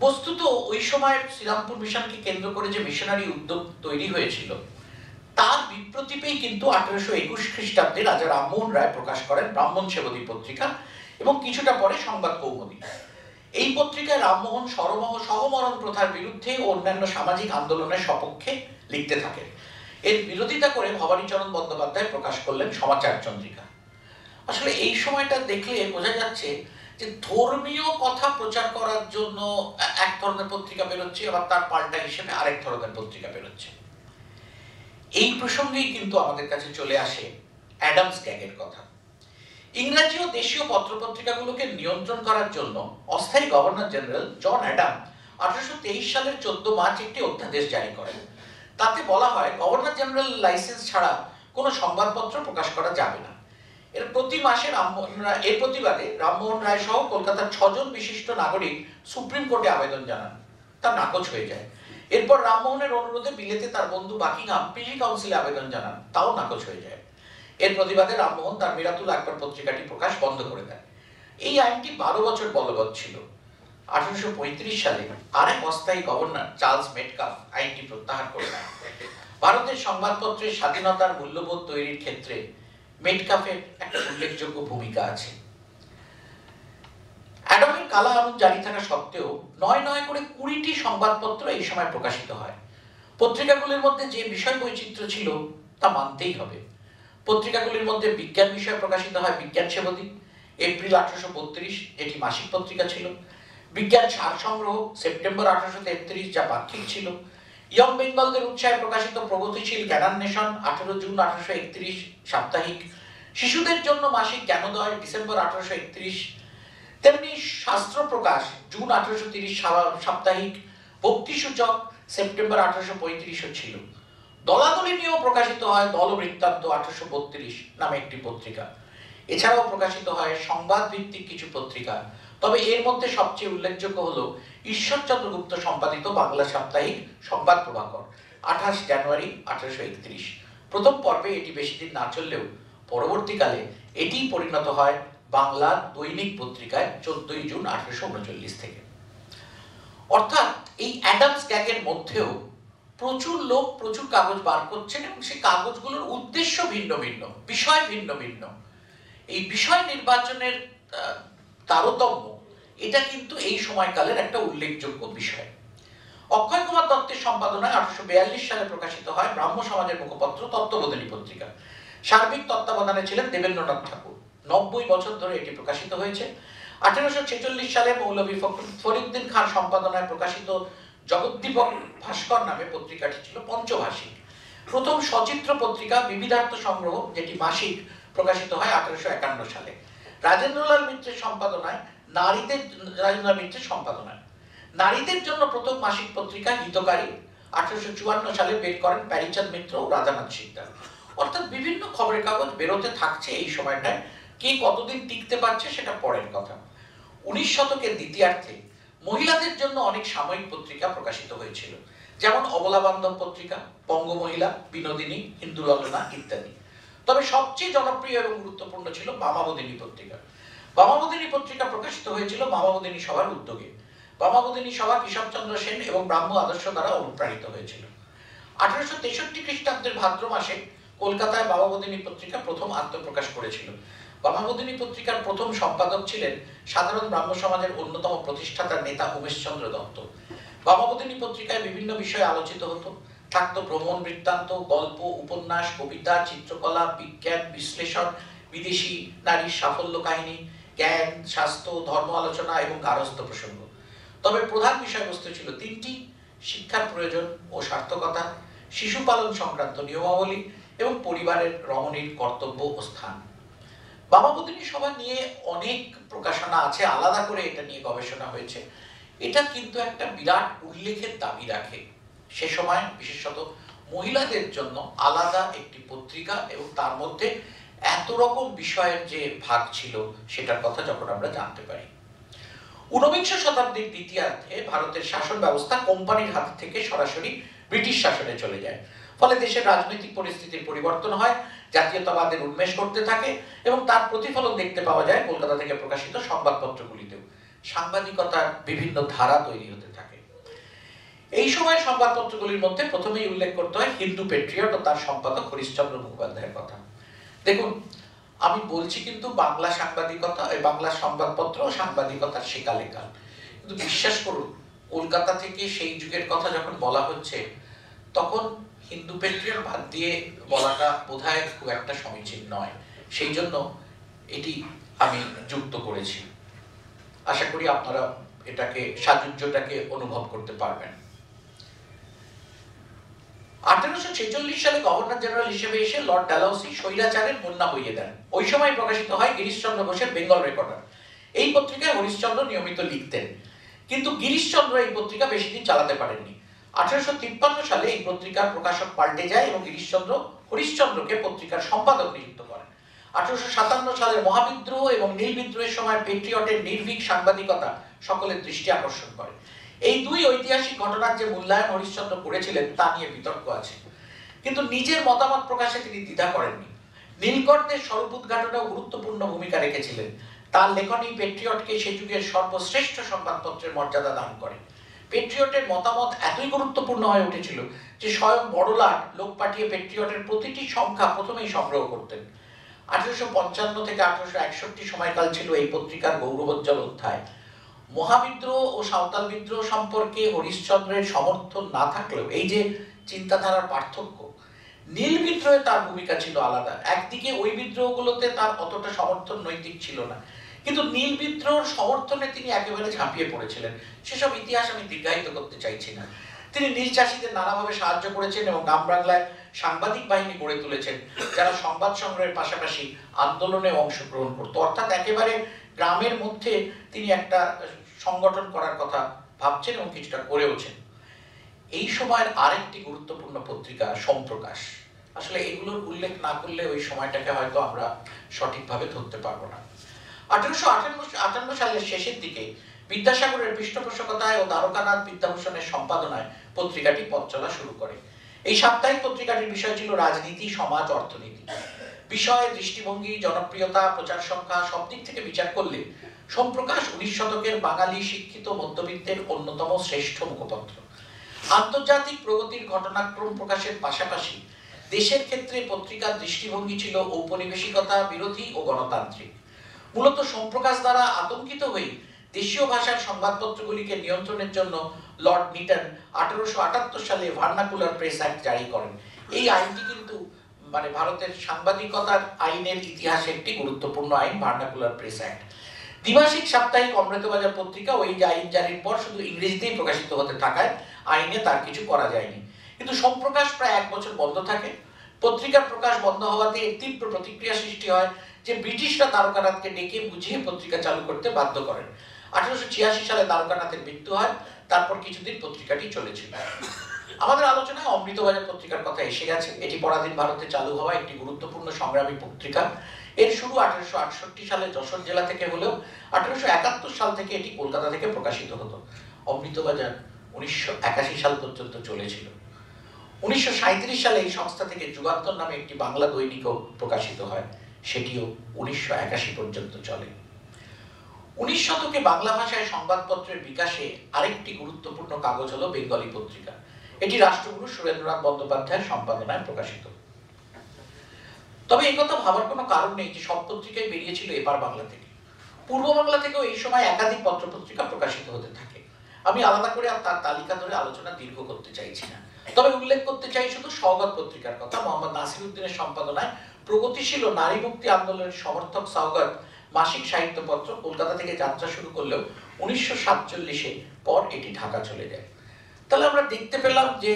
বস্তুত ওই সময় শ্রীরামপুর মিশনকে কেন্দ্র করে যে মিশনারি উদ্যোগ তৈরি হয়েছিল, তার বিপ্রতীপেই কিন্তু 1821 খ্রিস্টাব্দে রাজা রামমোহন রায় প্রকাশ করেন ব্রাহ্মণ সেবদী পত্রিকা এবং কিছুটা পরে সংবাদ কৌমুদী। এই পত্রিকায় রামমোহন সহমরণ প্রথার বিরুদ্ধে ও অন্যান্য সামাজিক আন্দোলনের সপক্ষে লিখতে থাকেন। এর বিরোধিতা করে ভবানীচরণ বন্দ্যোপাধ্যায় প্রকাশ করলেন সমাচার চন্দ্রিকা। আসলে এই সময়টা দেখলে বোঝা যাচ্ছে যে ধর্মীয় কথা প্রচার করার জন্য এক ধরনের পত্রিকা বেরোচ্ছে, আবার তার পাল্টা হিসেবে আরেক ধরনের পত্রিকা বেরোচ্ছে। এই প্রসঙ্গেই কিন্তু আমাদের কাছে চলে আসে অ্যাডামস গ্যাগের কথা। ইংরেজি ও দেশীয় পত্রপত্রিকাগুলোকে নিয়ন্ত্রণ করার জন্য অস্থায়ী গভর্নর জেনারেল জন অ্যাডাম 1823 সালের 14 মার্চ একটি অধ্যাদেশ জারি করেন। তাতে বলা হয় গভর্নর জেনারেল লাইসেন্স ছাড়া কোনো সংবাদপত্র প্রকাশ করা যাবে না। এর প্রতিবাদে রামমোহন রায় সহ কলকাতার 6 জন বিশিষ্ট নাগরিক সুপ্রিম কোর্টে আবেদন জানান। তা নাকচ হয়ে যায়। এরপর রামমোহনের অনুরোধে বিলেতে তার বন্ধু বাকিংহাম প্রিভি কাউন্সিলে আবেদন জানান, তাও নাকচ হয়ে যায়। এর প্রতিবাদে রামমোহন তার মিরাতুল আকবর পত্রিকাটি প্রকাশ বন্ধ করে দেন। এই আইনটি 12 বছর বলবৎ ছিল। 1835 সালে আরেক অস্থায়ী গভর্নর চার্লস মেটকাফ আইনটি প্রত্যাহার করে নেন। ভারতের সংবাদপত্রের স্বাধীনতার মূল্যবোধ তৈরির ক্ষেত্রে মেটকাফের একটা উল্লেখযোগ্য ভূমিকা আছে। অ্যাডামের কালা আইন জারি থাকা সত্ত্বেও 9 করে 20টি সংবাদপত্র এই সময় প্রকাশিত হয়। পত্রিকাগুলির মধ্যে যে বিষয় বৈচিত্র্য ছিল তা মানতেই হবে। পত্রিকাগুলির মধ্যে বিজ্ঞান বিষয়ে প্রকাশিত হয় বিজ্ঞান সেবদী, এপ্রিল 1832, এটি মাসিক পত্রিকা ছিল। বিজ্ঞান সার সংগ্রহ, সেপ্টেম্বর 1833, যা পাক্ষিক ছিল। ইয়ং বেঙ্গলদের উৎসাহে প্রকাশিত প্রগতিশীল জ্ঞানান্বেষণ, 18 জুন 1831, সাপ্তাহিক। শিশুদের জন্য মাসিক জ্ঞানোদয়, ডিসেম্বর 1831। তেমনি শাস্ত্র প্রকাশ, জুন 1830, সাপ্তাহিক। ভক্তিসূচক, সেপ্টেম্বর 1835 ছিল। দলাদলি নিয়েও প্রকাশিত হয় দলবৃত্তান্ত 1832 নামে একটি পত্রিকা। এছাড়াও প্রকাশিত হয় সংবাদ ভিত্তিক কিছু পত্রিকা। তবে এর মধ্যে সবচেয়ে উল্লেখযোগ্য হলো ঈশ্বরচন্দ্র গুপ্ত সম্পাদিত বাংলা সাপ্তাহিক সংবাদ প্রভাকর, 28 জানুয়ারি 1831। প্রথম পর্বে এটি বেশি দিন না চললেও পরবর্তীকালে এটি পরিণত হয় বাংলার দৈনিক পত্রিকায় 14 জুন 1839 থেকে। অর্থাৎ এই অ্যাডামস গ্যাগের মধ্যেও প্রচুর লোক প্রচুর কাগজ বার করছেন এবং সেই কাগজগুলোর উদ্দেশ্য ভিন্ন ভিন্ন, বিষয় ভিন্ন ভিন্ন। এই বিষয় নির্বাচনের তারতম্য, এটা কিন্তু এই সময়কালের একটা উল্লেখযোগ্য বিষয়। অক্ষয় কুমার দত্তের সম্পাদনায় 1842 সালে প্রকাশিত হয় ব্রাহ্ম সমাজের মুখপত্র তত্ত্ববোধিনী পত্রিকা। সার্বিক তত্ত্বাবধানে ছিলেন দেবেন্দ্রনাথ ঠাকুর। 90 বছর ধরে এটি প্রকাশিত হয়েছে। 1846 সালে মৌলভী ফরিদউদ্দিন খান সম্পাদনায় প্রকাশিত জগদ্দীপক ভাস্কর নামে পত্রিকাটি ছিল পঞ্চভাষিক। প্রথম সচিত্র পত্রিকা বিবিধার্থ সংগ্রহ, যেটি মাসিক, প্রকাশিত হয় 1851 সালে। রাজেন্দ্রলাল মিত্রের সম্পাদনায় নারীদের, রাজেন্দ্র মিত্রের সম্পাদনায় নারীদের জন্য প্রথম মাসিক পত্রিকা হিতকারী 1854 সালে বের করেন প্যারীচাঁদ মিত্র ও রাধানাথ সিকদার। অর্থাৎ বিভিন্ন খবরের কাগজ বেরোতে থাকছে এই সময়টায়, কে কতদিন টিকতে পারছে সেটা পরের কথা। 19 শতকের দ্বিতীয়ার্ধে মহিলাদের জন্য অনেক সাময়িক পত্রিকা প্রকাশিত হয়েছিল, যেমন অবলা বান্ধব পত্রিকা, বঙ্গমহিলা, বিনোদিনী, হিন্দু ললনা ইত্যাদি। তবে সবচেয়ে জনপ্রিয় এবং গুরুত্বপূর্ণ ছিল বামাবোধিনী পত্রিকা। বামাবোধিনী পত্রিকা প্রকাশিত হয়েছিল বামাবোধিনী সভার উদ্যোগে। বামাবোধিনী সভা কেশবচন্দ্র সেন এবং ব্রাহ্ম আদর্শ দ্বারা অনুপ্রাণিত হয়েছিল। 1863 খ্রিস্টাব্দের ভাদ্র মাসে কলকাতায় বামাবোধিনী পত্রিকা প্রথম আত্মপ্রকাশ করেছিল। বামাবোধিনী পত্রিকার প্রথম সম্পাদক ছিলেন সাধারণ ব্রাহ্ম সমাজের অন্যতম প্রতিষ্ঠাতা নেতা উমেশচন্দ্র দত্ত। বামাবোধিনী পত্রিকায় বিভিন্ন বিষয় আলোচিত হতো, থাকতো ভ্রমণ বৃত্তান্ত, গল্প, উপন্যাস, কবিতা, চিত্রকলা, বিজ্ঞান, বিশ্লেষণ, বিদেশি নারীর সাফল্য কাহিনী, জ্ঞান, স্বাস্থ্য, ধর্ম আলোচনা এবং গার্হস্থ্য প্রসঙ্গ। তবে প্রধান বিষয়বস্তু ছিল তিনটি: শিক্ষার প্রয়োজন ও সার্থকতা, শিশু পালন সংক্রান্ত নিয়মাবলী এবং পরিবারের রমণীর কর্তব্য ও স্থান। বামাবোধিনী সভা নিয়ে অনেক প্রকাশনা আছে, আলাদা করে এটা নিয়ে গবেষণা হয়েছে। এটা কিন্তু একটা বিরাট উল্লেখের দাবি রাখে। সে সময় বিশেষত মহিলাদের জন্য আলাদা একটি পত্রিকা এবং তার মধ্যে এত রকম বিষয়ের যে ভাগ ছিল সেটার কথা যখন আমরা জানতে পারি। 19বিংশ শতাব্দীর দ্বিতীয়ার্ধে ভারতের শাসন ব্যবস্থা কোম্পানির হাত থেকে সরাসরি ব্রিটিশ শাসনে চলে যায়। ফলে দেশের রাজনৈতিক পরিস্থিতির পরিবর্তন হয়, জাতীয়তাবাদের উন্মেষ করতে থাকে এবং তার প্রতিফলন দেখতে পাওয়া যায় কলকাতা থেকে প্রকাশিত সংবাদপত্রগুলিতেও। সাংবাদিকতার বিভিন্ন ধারা তৈরি হতে থাকে। এই সময় সংবাদপত্রগুলির মধ্যে প্রথমেই উল্লেখ করতে হয় হিন্দু পেট্রিয়ট ও তার সম্পাদক হরিশ্চন্দ্র মুখোপাধ্যায়ের কথা। দেখুন, আমি বলছি কিন্তু বাংলা সাংবাদিকতা, বাংলা সংবাদপত্র ও সাংবাদিকতার সেকালেকাল, কিন্তু বিশ্বাস করুন কলকাতা থেকে সেই যুগের কথা যখন বলা হচ্ছে তখন হিন্দু পেট্রিয়ট বাদ দিয়ে বলাটা বোধহয় খুব একটা সমীচীন নয়। সেই জন্য এটি আমি যুক্ত করেছি। আশা করি আপনারা এটাকে, সাযুজ্যটাকে অনুভব করতে পারবেন। 1846 সালে গভর্নর জেনারেল হিসেবে এসে লর্ড ডালহৌসি স্বৈরাচারের বন্যা বইয়ে দেন। ওই সময় প্রকাশিত হয় গিরিশচন্দ্র ঘোষের বেঙ্গল রেকর্ডার। এই পত্রিকায় হরিশ্চন্দ্র নিয়মিত লিখতেন, কিন্তু গিরিশচন্দ্র এই পত্রিকা বেশি দিন চালাতে পারেননি। 1853 সালে এই পত্রিকার প্রকাশক পাল্টে যায় এবং গিরিশচন্দ্র হরিশ্চন্দ্রকে পত্রিকার সম্পাদক নিযুক্ত করেন। 1857 সালের মহাবিদ্রোহ এবং নীল বিদ্রোহের সময় পেট্রিয়টের নির্ভীক সাংবাদিকতা সকলের দৃষ্টি আকর্ষণ করে। এই দুই ঐতিহাসিক ঘটনার যে মূল্যায়ন হরিশ্চন্দ্র করেছিলেন তা নিয়ে বিতর্ক আছে, কিন্তু নিজের মতামত প্রকাশে তিনি দ্বিধা করেননি। নীলকরদের স্বরূপ উদ্ঘাটনেও গুরুত্বপূর্ণ ভূমিকা রেখেছিলেন। তার লেখনী পেট্রিয়টকে সে যুগের সর্বশ্রেষ্ঠ সংবাদপত্রের মর্যাদা দান করে। পেট্রিয়টের মতামত এতই গুরুত্বপূর্ণ হয়ে উঠেছিল যে স্বয়ং বড়লাট লোক পাঠিয়ে পেট্রিয়টের প্রতিটি সংখ্যা প্রথমেই সংগ্রহ করতেন। 1855 থেকে 1861 সময়কাল ছিল এই পত্রিকার গৌরবোজ্জ্বল অধ্যায়। মহাবিদ্রোহ ও সাঁওতাল বিদ্রোহ সম্পর্কে হরিশ্চন্দ্রের সমর্থন না থাকলেও, এই যে চিন্তাধারার পার্থক্য, নীল বিদ্রোহে তার ভূমিকা ছিল আলাদা। একদিকে ওই বিদ্রোহগুলোতে তার অতটা সমর্থন নৈতিক ছিল না, কিন্তু নীল বিদ্রোহের সমর্থনে তিনি একেবারে ঝাঁপিয়ে পড়েছিলেন। সেসব ইতিহাস আমি দীর্ঘায়িত করতে চাইছি না। তিনি নীল চাষীদের নানাভাবে সাহায্য করেছেন এবং গ্রাম বাংলায় সাংবাদিক বাহিনী গড়ে তুলেছেন যারা সংবাদ সংগ্রহের পাশাপাশি আন্দোলনে অংশগ্রহণ করত। অর্থাৎ একেবারে গ্রামের মধ্যে তিনি একটা সংগঠন করার কথা ভাবছেন এবং কিছুটা করেওছেন। এই সময়ের আরেকটি গুরুত্বপূর্ণ পত্রিকা সোমপ্রকাশ। আসলে এগুলোর উল্লেখ না করলে ওই সময়টাকে হয়তো আমরা সঠিকভাবে ধরতে পারবো না। 1858 সালের শেষের দিকে বিদ্যাসাগরের পৃষ্ঠপোষকতায় ও দ্বারকানাথ বিদ্যাভূষণের সম্পাদনায় পত্রিকাটি পথ চলা শুরু করে। এই সাপ্তাহিক পত্রিকাটির বিষয় ছিল রাজনীতি, সমাজ, অর্থনীতি। বিষয়, দৃষ্টিভঙ্গি, জনপ্রিয়তা, প্রচার সংখ্যা সব দিক থেকে বিচার করলে সোমপ্রকাশ 19 শতকের বাঙালি শিক্ষিত মধ্যবিত্তের অন্যতম শ্রেষ্ঠ মুখপত্র। আন্তর্জাতিক প্রগতির ঘটনাক্রম প্রকাশের পাশাপাশি দেশের ক্ষেত্রে পত্রিকার দৃষ্টিভঙ্গি ছিল ঔপনিবেশিকতা বিরোধী ও গণতান্ত্রিক। মূলত সোমপ্রকাশ দ্বারা আতঙ্কিত হয়ে দেশীয় ভাষার সংবাদপত্রগুলিকে নিয়ন্ত্রণের জন্য লর্ড নিটন 1878 সালে ভার্নাকুলার প্রেস অ্যাক্ট জারি করেন। এই আইনটি কিন্তু ভারতের সাংবাদিকতার আইনের ইতিহাসে একটি গুরুত্বপূর্ণ আইন, ভার্নাকুলার প্রেস অ্যাক্ট। দ্বিমাসিক সাপ্তাহিক অমৃতবাজার পত্রিকা ওই আইন জারির পর শুধু ইংরেজিতেই প্রকাশিত হতে থাকায় আইনে তার কিছু করা যায়নি। কিন্তু সোমপ্রকাশ প্রায় 1 বছর বন্ধ থাকে। পত্রিকার প্রকাশ বন্ধ হওয়াতে এর তীব্র প্রতিক্রিয়া সৃষ্টি হয় যে ব্রিটিশরা দ্বারকানাথকে ডেকে বুঝিয়ে পত্রিকা চালু করতে বাধ্য করেন। 1886 সালে দ্বারকানাথের মৃত্যু হয়, তারপর কিছুদিন পত্রিকাটি চলেছিল। আমাদের আলোচনায় অমৃতবাজার পত্রিকার কথা এসে গেছে। এটি পরাধীন ভারতে চালু হওয়া একটি গুরুত্বপূর্ণ সংগ্রামী পত্রিকা। এর শুরু 1868 সালে যশোর জেলা থেকে হলেও 1871 সাল থেকে এটি কলকাতা থেকে প্রকাশিত হতো। অমৃতবাজার 1981 সাল পর্যন্ত চলেছিল। 1937 সালে এই সংস্থা থেকে যুগান্তর নামে একটি বাংলা দৈনিকও প্রকাশিত হয়, সেটিও 1981 পর্যন্ত চলে। 19 শতকে বাংলা ভাষায় সংবাদপত্রের বিকাশে আরেকটি গুরুত্বপূর্ণ কাগজ হলো বেঙ্গলি পত্রিকা। এটি রাষ্ট্রগুরু সুরেন্দ্রনাথ বন্দ্যোপাধ্যায়ের সম্পাদনায় প্রকাশিত। তবে এই কথা ভাবার কোনো কারণ নেই যে সব পত্রিকাই বেরিয়েছিল এপার বাংলা থেকে। পূর্ব বাংলা থেকেও এই সময় একাধিক পত্রপত্রিকা প্রকাশিত হতে থাকে। আমি আলাদা করে আর তার তালিকা ধরে আলোচনা দীর্ঘ করতে চাইছি না, তবে উল্লেখ করতে চাই শুধু সওগাত পত্রিকার কথা। মোহাম্মদ নাসির উদ্দিনের সম্পাদনায় প্রগতিশীল ও নারী মুক্তি আন্দোলনের সমর্থক সওগাত মাসিক সাহিত্যপত্র কলকাতা থেকে যাত্রা শুরু করলেও 1947-এ পর এটি ঢাকা চলে যায়। তাহলে আমরা দেখতে পেলাম যে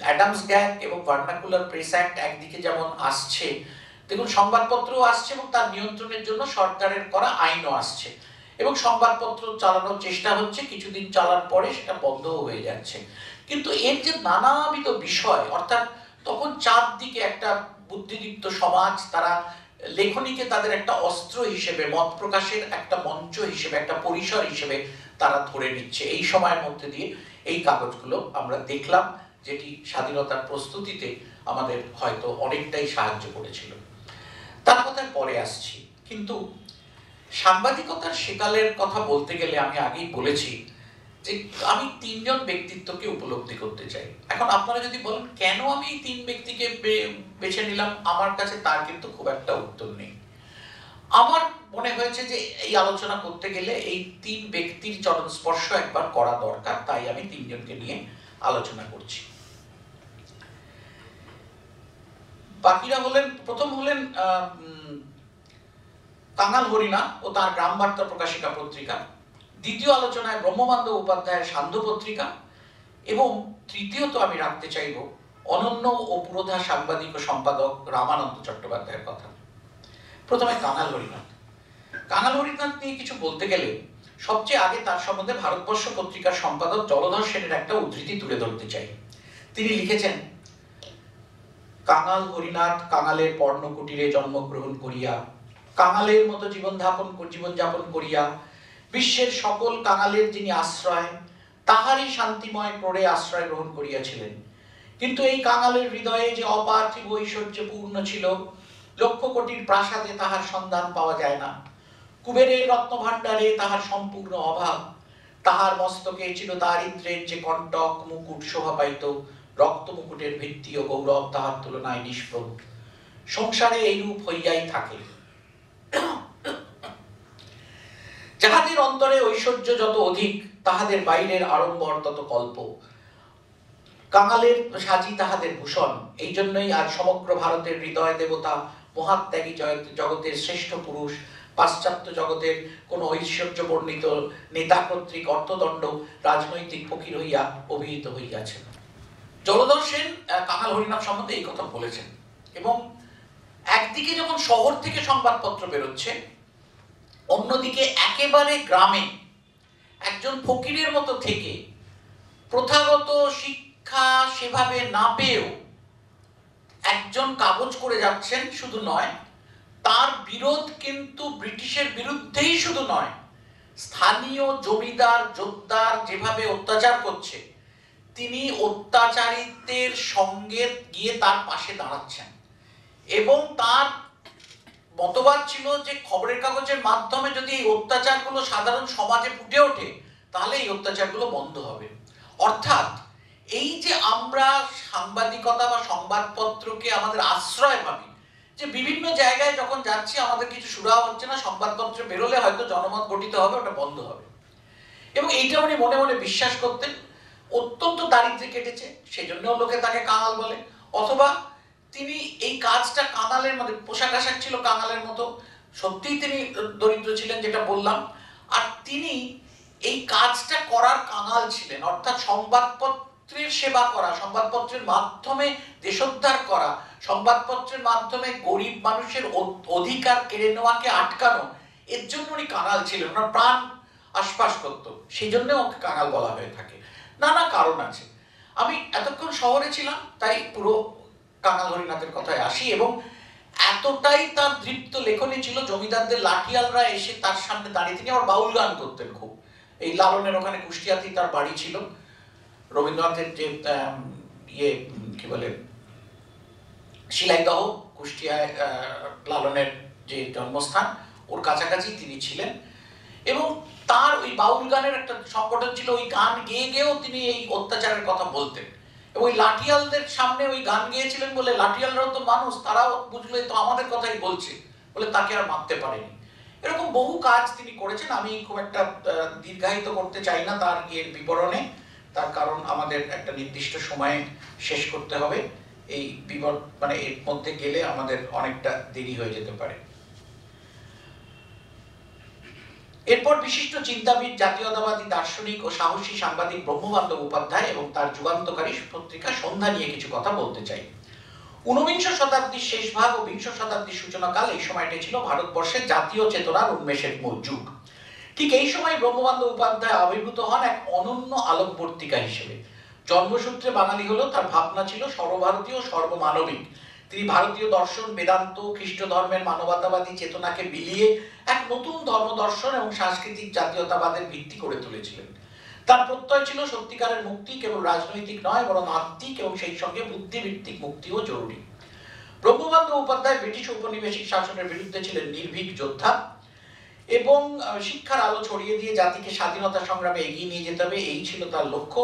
অ্যাডামস গ্যাগ এবং ভার্নাকুলার প্রেস অ্যাক্ট একদিকে যেমন আসছে, দেখুন সংবাদপত্রও আসছে এবং তার নিয়ন্ত্রণের জন্য সরকারের করা আইনও আসছে, এবং সংবাদপত্র চালানোর চেষ্টা হচ্ছে, কিছুদিন চালার পরে সেটা বন্ধও হয়ে যাচ্ছে। কিন্তু এর যে নানাবিধ বিষয়, অর্থাৎ তখন চারদিকে একটা বুদ্ধিদীপ্ত সমাজ, তারা লেখনীকে তাদের একটা অস্ত্র হিসেবে, মত প্রকাশের একটা মঞ্চ হিসেবে, একটা পরিসর হিসেবে তারা ধরে নিচ্ছে। এই সময়ের মধ্যে দিয়ে এই কাগজগুলো আমরা দেখলাম, যেটি স্বাধীনতার প্রস্তুতিতে আমাদের হয়তো অনেকটাই সাহায্য করেছিল। তার কথায় পরে আসছি। কিন্তু সাংবাদিকতার সেকালের কথা বলতে গেলে আমি আগেই বলেছি যে আমি তিনজন ব্যক্তিত্বকে উপলব্ধি করতে চাই। এখন আপনারা যদি বলেন কেন আমি এই তিন ব্যক্তিকে বেছে নিলাম, আমার কাছে তার কিন্তু খুব একটা উত্তর নেই। আমার মনে হয়েছে যে এই আলোচনা করতে গেলে এই তিন ব্যক্তির চরণ স্পর্শ একবার করা দরকার, তাই আমি তিনজনকে নিয়ে আলোচনা করছি। বাকিরা হলেন, প্রথম হলেন কাঙাল হরিনাথ ও তার গ্রাম বার্তা প্রকাশিকা পত্রিকা, দ্বিতীয় আলোচনায় ব্রহ্মবান্ধব উপাধ্যায়ের সান্ধ্য পত্রিকা, এবং তৃতীয়ত আমি রাখতে চাইব অনন্য ও পুরোধা সাংবাদিক ও সম্পাদক রামানন্দ চট্টোপাধ্যায়ের কথা। প্রথমে কাঙাল হরিনাথ। কাঙাল হরিনাথ নিয়ে কিছু বলতে গেলে সবচেয়ে আগে তার সম্বন্ধে ভারতবর্ষ পত্রিকার সম্পাদক জলধর সেনের একটা উদ্ধৃতি তুলে ধরতে চাই। তিনি লিখেছেন, কাঙাল হরিনাথ কাঙালের পর্ণকুটিরে জন্মগ্রহণ করিয়া, কাঙালের মতো জীবনযাপন করিয়া বিশ্বের সকল কাঙালের যিনি আশ্রয়, তাহারই শান্তিময় ক্রোড়ে আশ্রয় গ্রহণ করিয়াছিলেন। কিন্তু এই কাঙালের হৃদয়ে যে অপার্থিব ঐশ্বর্যে পূর্ণ ছিল, লক্ষ কোটির প্রাসাদে তাহার সন্ধান পাওয়া যায় না, কুবেরের রত্নভাণ্ডারে তাহার সম্পূর্ণ অভাব, তাহার মস্তকে ছিল দারিদ্র্যের যে কণ্টক মুকুট শোভা পাইত, রক্ত মুকুটের ভিত্তি ও গৌরব তাহার তুলনায় নিষ্প্রভ। সংসারে এইরূপ হইয়াই থাকে। যাহাদের অন্তরে ঐশ্বর্য যত অধিক, তাহাদের বাইরের আড়ম্বর তত কল্প। কাঙালের সাজি তাহাদের ভূষণ। এই জন্যই আজ সমগ্র ভারতের হৃদয় দেবতা, মহাত্যাগী জগতের শ্রেষ্ঠ পুরুষ, পাশ্চাত্য জগতের কোন ঐশ্বর্য বর্ণিত নেতা কর্তৃক অর্থদণ্ড রাজনৈতিক ফকির হইয়া অভিহিত হইয়াছেন। জলধর সেন কাঙাল হরিনাথ সম্বন্ধে এই কথা বলেছেন। এবং একদিকে যখন শহর থেকে সংবাদপত্র বেরোচ্ছে, অন্যদিকে একেবারে গ্রামে একজন ফকিরের মতো থেকে প্রথাগত শিক্ষা সেভাবে না পেয়েও একজন কাগজ করে যাচ্ছেন, শুধু নয় তার বিরোধ কিন্তু ব্রিটিশের বিরুদ্ধেই শুধু নয়, স্থানীয় জমিদার জোতদার যেভাবে অত্যাচার করছে, তিনি অত্যাচারীদের সঙ্গে গিয়ে তার পাশে দাঁড়াচ্ছেন। এবং তার মতবাদ ছিল যে খবরের কাগজের মাধ্যমে যদি এই অত্যাচারগুলো সাধারণ সমাজে ফুটে ওঠে, তাহলে এই অত্যাচারগুলো বন্ধ হবে। অর্থাৎ এই যে আমরা সাংবাদিকতা বা সংবাদপত্রকে আমাদের আশ্রয় ভাবি, যে বিভিন্ন জায়গায় যখন যাচ্ছি আমাদের কিছু সুরাহা হচ্ছে না, সংবাদপত্র বেরোলে হয়তো জনমত গঠিত হবে, ওটা বন্ধ হবে, এবং এইটা উনি মনে মনে বিশ্বাস করতেন। অত্যন্ত দারিদ্র্যে কেটেছে, সেজন্যও লোকে তাকে কাঙাল বলে। অথবা তিনি এই কাজটা কাঙালের মধ্যে, পোশাক আশাক ছিল কাঙালের মতো, সত্যিই তিনি দরিদ্র ছিলেন যেটা বললাম, আর তিনি এই কাজটা করার কাঙাল ছিলেন। অর্থাৎ সংবাদপত্র সংবাদপত্রের সেবা করা, সংবাদপত্রের মাধ্যমে দেশোদ্ধার করা, সংবাদপত্রের মাধ্যমে গরিব মানুষের অধিকার কেড়ে নেওয়াকে আটকানো, এর জন্য উনি কাঙাল ছিলেন। ওনার প্রাণ আশপাশ করত, সেই জন্য ওকে কাঙাল বলা হয়ে থাকে। নানা কারণ আছে। আমি এতক্ষণ শহরে ছিলাম, তাই পুরো কাঙাল হরিনাথের কথায় আসি। এবং এতটাই তার দৃপ্ত লেখনী ছিল, জমিদারদের লাঠিয়ালরা এসে তার সামনে দাঁড়িয়ে, তিনি আবার বাউল গান করতেন খুব। এই লালনের ওখানে কুষ্টিয়াতেই তার বাড়ি ছিল। রবীন্দ্রনাথের যে কি বলে শিলাইদহ, কুষ্টিয়ায় লালনের যে জন্মস্থান, ওর কাছাকাছি তিনি ছিলেন। এবং তার ওই বাউল গানের একটা সংগঠন ছিল, ওই গান গেয়ে গেয়েও তিনি এই অত্যাচারের কথা বলতেন। এবং ওই লাঠিয়ালদের সামনে ওই গান গেয়েছিলেন বলে লাঠিয়ালরাও তো মানুষ, তারাও বুঝলো তো আমাদের কথাই বলছে বলে তাকে আর মারতে পারেনি। এরকম বহু কাজ তিনি করেছেন। আমি খুব একটা দীর্ঘায়িত করতে চাই না তার এর বিবরণে, তার কারণ আমাদের একটা নির্দিষ্ট সময়ে শেষ করতে হবে। এই মানে এর মধ্যে গেলে আমাদের অনেকটা দেরি হয়ে যেতে পারে। এরপর বিশিষ্ট চিন্তাবিদ, জাতীয়তাবাদী দার্শনিক ও সাহসী সাংবাদিক ব্রহ্মবান্ধব উপাধ্যায় এবং তার যুগান্তকারী পত্রিকা সন্ধ্যা নিয়ে কিছু কথা বলতে চাই। ঊনবিংশ শতাব্দীর শেষ ভাগ ও বিংশ শতাব্দীর সূচনাকাল, এই সময়টি ছিল ভারতবর্ষের জাতীয় চেতনার উন্মেষের মূল যুগ। ঠিক এই সময় ব্রহ্মবান্ধব উপাধ্যায় আবির্ভূত হন এক অনন্য আলোকবর্তিকা হিসেবে। জন্মসূত্রে বাঙালি হলেও তার ভাবনা ছিল সর্বভারতীয়, সর্বমানবিক। তিনি ভারতীয় দর্শন, বেদান্ত, খ্রিস্ট ধর্মের মানবতাবাদী চেতনাকে মিলিয়ে এক নতুন ধর্ম দর্শন এবং সাংস্কৃতিক জাতীয়তাবাদের ভিত্তি করে তুলেছিলেন। তার প্রত্যয় ছিল সত্যিকারের মুক্তি কেবল রাজনৈতিক নয়, বরং আত্মিক এবং সেই সঙ্গে বুদ্ধিভিত্তিক মুক্তিও জরুরি। ব্রহ্মবান্ধব উপাধ্যায় ব্রিটিশ ঔপনিবেশিক শাসনের বিরুদ্ধে ছিলেন নির্ভীক যোদ্ধা এবং শিক্ষার আলো ছড়িয়ে দিয়ে জাতিকে স্বাধীনতা সংগ্রামে এগিয়ে নিয়ে যেতে হবে, এই ছিল তার লক্ষ্য।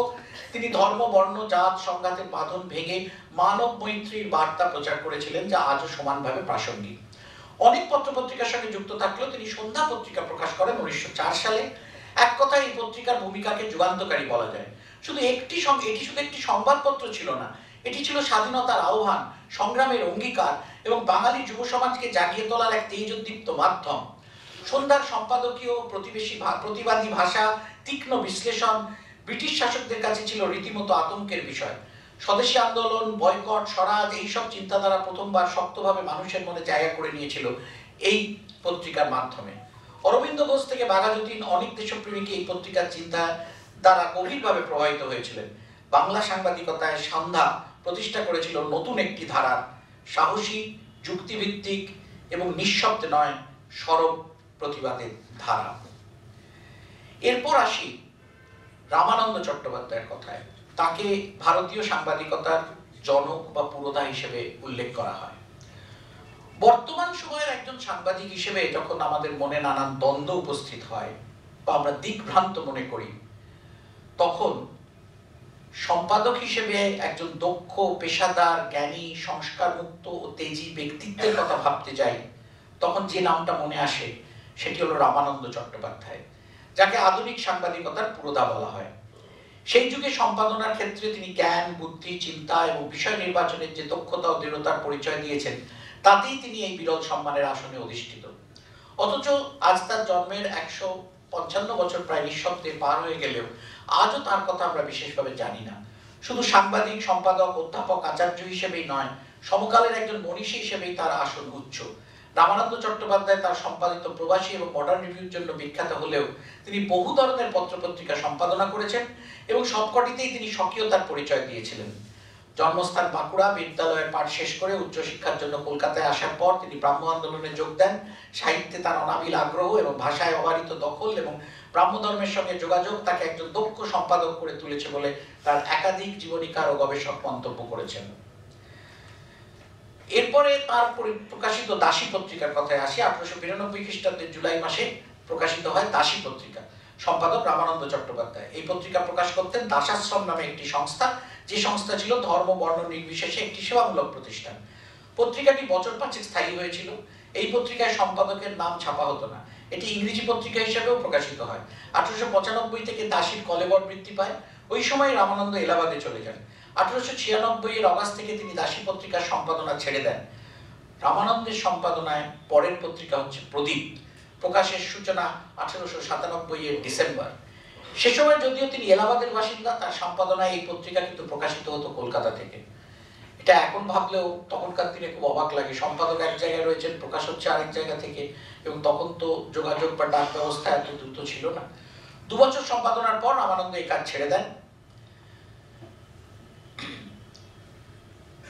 তিনি ধর্ম, বর্ণ, জাত সংঘাতের বাঁধন ভেঙে মানব মৈত্রীর বার্তা প্রচার করেছিলেন, যা আজও সমানভাবে প্রাসঙ্গিক। অনেক পত্রপত্রিকার সঙ্গে যুক্ত থাকলেও তিনি সন্ধ্যা পত্রিকা প্রকাশ করেন 1904 সালে। এক কথায় এই পত্রিকার ভূমিকাকে যুগান্তকারী বলা যায়। এটি শুধু একটি সংবাদপত্র ছিল না, এটি ছিল স্বাধীনতার আহ্বান, সংগ্রামের অঙ্গীকার এবং বাঙালি যুব সমাজকে জাগিয়ে তোলার এক তেজোদ্দীপ্ত মাধ্যম। সন্ধ্যার সম্পাদকীয় প্রতিবাদী ভাষা, তীক্ষ্ণ বিশ্লেষণ ব্রিটিশ শাসকদের কাছে ছিল রীতিমতো আতঙ্কের বিষয়। স্বদেশী আন্দোলন, বয়কট, স্বরাজ, এইসব চিন্তাধারা প্রথমবার শক্তভাবে মানুষের মনে জায়গা করে নিয়েছিল এই পত্রিকার মাধ্যমে। অরবিন্দ ঘোষ থেকে বাঘাযতীন অনেক দেশপ্রেমীকে এই পত্রিকার চিন্তা দ্বারা গভীরভাবে প্রভাবিত হয়েছিলেন। বাংলা সাংবাদিকতায় সন্ধ্যা প্রতিষ্ঠা করেছিল নতুন একটি ধারার, সাহসী, যুক্তিভিত্তিক এবং নিঃশব্দে নয় সরব প্রতিবাদের ধারা। এরপর আসি রামানন্দ চট্টোপাধ্যায়ের কথায়। তাকে ভারতীয় সাংবাদিকতার জনক বা পুরোধা হিসেবে উল্লেখ করা হয়। বর্তমান সময়ের একজন সাংবাদিক হিসেবে যখন আমাদের মনে নানান দ্বন্দ্ব উপস্থিত হয় বা আমরা দিকভ্রান্ত মনে করি, তখন সম্পাদক হিসেবে একজন দক্ষ, পেশাদার, জ্ঞানী, সংস্কারমুক্ত ও তেজী ব্যক্তিত্বের কথা ভাবতে যাই, তখন যে নামটা মনে আসে সেটি হলো রামানন্দ চট্টোপাধ্যায়, যাকে আধুনিক সাংবাদিকতার পুরোধা বলা হয়। সেই যুগে সম্পাদনার ক্ষেত্রে তিনি জ্ঞান, বুদ্ধি, চিন্তা এবং বিষয় নির্বাচনের যে দক্ষতা ও দৃঢ়তার পরিচয় দিয়েছেন, তাতেই তিনি এই বিরল সম্মানের আসনে অধিষ্ঠিত। অথচ আজ তার জন্মের 155 বছর প্রায় নিঃশব্দে পার হয়ে গেলেও আজও তার কথা আমরা বিশেষভাবে জানি না। শুধু সাংবাদিক, সম্পাদক, অধ্যাপক, আচার্য হিসেবেই নয়, সমকালের একজন মনীষী হিসেবেই তার আসন উচ্চ। রামানন্দ চট্টোপাধ্যায় তার সম্পাদিত প্রবাসী এবং মডার্ন রিভিউর জন্য বিখ্যাত হলেও তিনি বহু ধরনের পত্রপত্রিকা সম্পাদনা করেছেন এবং সবকটিতেই তিনি স্বকীয়তার পরিচয় দিয়েছিলেন। জন্মস্থান বাঁকুড়া, বিদ্যালয়ের পাঠ শেষ করে উচ্চশিক্ষার জন্য কলকাতায় আসার পর তিনি ব্রাহ্ম আন্দোলনে যোগ দেন। সাহিত্যে তার অনাবিল আগ্রহ এবং ভাষায় অবারিত দখল এবং ব্রাহ্ম ধর্মের সঙ্গে যোগাযোগ তাকে একজন দক্ষ সম্পাদক করে তুলেছে বলে তার একাধিক জীবনীকার ও গবেষক মন্তব্য করেছেন। এরপরে তার প্রকাশিত দাসী পত্রিকার কথায় আসি। 1892 খ্রিস্টাব্দের জুলাই মাসে প্রকাশিত হয় দাসী পত্রিকা। সম্পাদক রামানন্দ চট্টোপাধ্যায়। এই পত্রিকা প্রকাশ করতেন দাসাশ্রম নামে একটি সংস্থা, যে সংস্থা ছিল ধর্ম বর্ণ নির্বিশেষে একটি সেবামূলক প্রতিষ্ঠান। পত্রিকাটি বছর 5 স্থায়ী হয়েছিল। এই পত্রিকায় সম্পাদকের নাম ছাপা হতো না। এটি ইংরেজি পত্রিকা হিসেবেও প্রকাশিত হয়। 1895 থেকে দাসীর কলেবর বৃদ্ধি পায়। ওই সময় রামানন্দ এলাহাবাদে চলে যান। 1896 এর অগাস্ট থেকে তিনি দাসী পত্রিকার সম্পাদনা ছেড়ে দেন। রামানন্দের সম্পাদনায় পরের পত্রিকা হচ্ছে প্রদীপ। প্রকাশের সূচনা 1897 এর ডিসেম্বর। সে সময় যদিও তিনি এলাহাবাদের বাসিন্দা, তার সম্পাদনায় এই পত্রিকা কিন্তু প্রকাশিত হতো কলকাতা থেকে। এটা এখন ভাবলেও তখনকার দিনে খুব অবাক লাগে, সম্পাদক এক জায়গায় রয়েছেন, প্রকাশ হচ্ছে আরেক জায়গা থেকে, এবং তখন তো যোগাযোগ বা ডাক ব্যবস্থা এত দ্রুত ছিল না। 2 বছর সম্পাদনার পর রামানন্দ এই কাজ ছেড়ে দেন।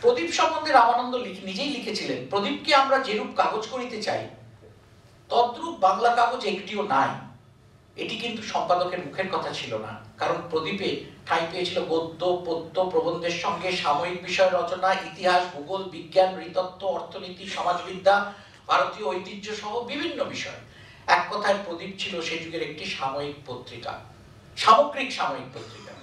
প্রদীপ সম্বন্ধে রামানন্দ নিজেই লিখেছিলেন, প্রদীপকে আমরা যেরূপ কাগজ করিতে চাই তদ্রূপ বাংলা কাগজ একটিও নাই। এটি কিন্তু সম্পাদকের মুখের কথা ছিল না, কারণ প্রদীপে ঠাঁই পেয়েছিল গদ্য, পদ্য, প্রবন্ধের সঙ্গে সাময়িক বিষয় রচনা, ইতিহাস, ভূগোল, বিজ্ঞান, নৃতত্ত্ব, অর্থনীতি, সমাজবিদ্যা, ভারতীয় ঐতিহ্য সহ বিভিন্ন বিষয়। এক কথায় প্রদীপ ছিল সে যুগের একটি সাময়িক পত্রিকা, সামগ্রিক সাময়িক পত্রিকা।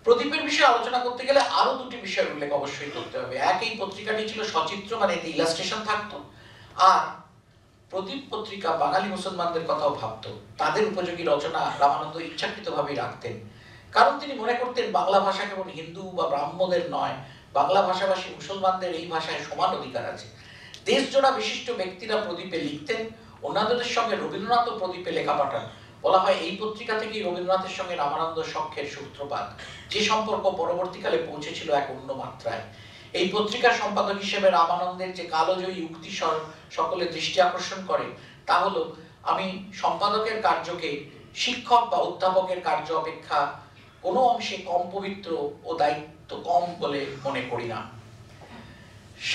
প্রদীপের বিষয়ে আলোচনা করতে গেলে আরো 2টি বিষয়ের উল্লেখ অবশ্যই করতে হবে। এক, এই পত্রিকাটি ছিল সচিত্র, মানে এতে ইলাস্ট্রেশন থাকতো। আর প্রদীপ পত্রিকা বাঙালি মুসলমানদের কথাও ভাবত, তাদের উপযোগী রচনা রামানন্দ ইচ্ছাকৃতভাবেই রাখতেন। কারণ তিনি মনে করতেন বাংলা ভাষা কেবল হিন্দু বা ব্রাহ্মণদের নয়, বাংলা ভাষাভাষী মুসলমানদের এই ভাষায় সমান অধিকার আছে। দেশজোড়া বিশিষ্ট ব্যক্তিরা প্রদীপে লিখতেন, অন্যান্যদের সঙ্গে রবীন্দ্রনাথও প্রদীপে লেখা পাঠান। বলা হয় এই পত্রিকা থেকেই রবীন্দ্রনাথের সঙ্গে রামানন্দ সখ্যের সূত্রপাত, যে সম্পর্ক পরবর্তীকালে পৌঁছেছিল এক অন্য মাত্রায়। এই পত্রিকার সম্পাদক হিসেবে রামানন্দের যে কালজয়ী উক্তি সকলের দৃষ্টি আকর্ষণ করে তা হলো, আমি সম্পাদকের কার্যকে শিক্ষক বা অধ্যাপকের কার্য অপেক্ষা কোনো অংশে কম পবিত্র ও দায়িত্ব কম বলে মনে করি না।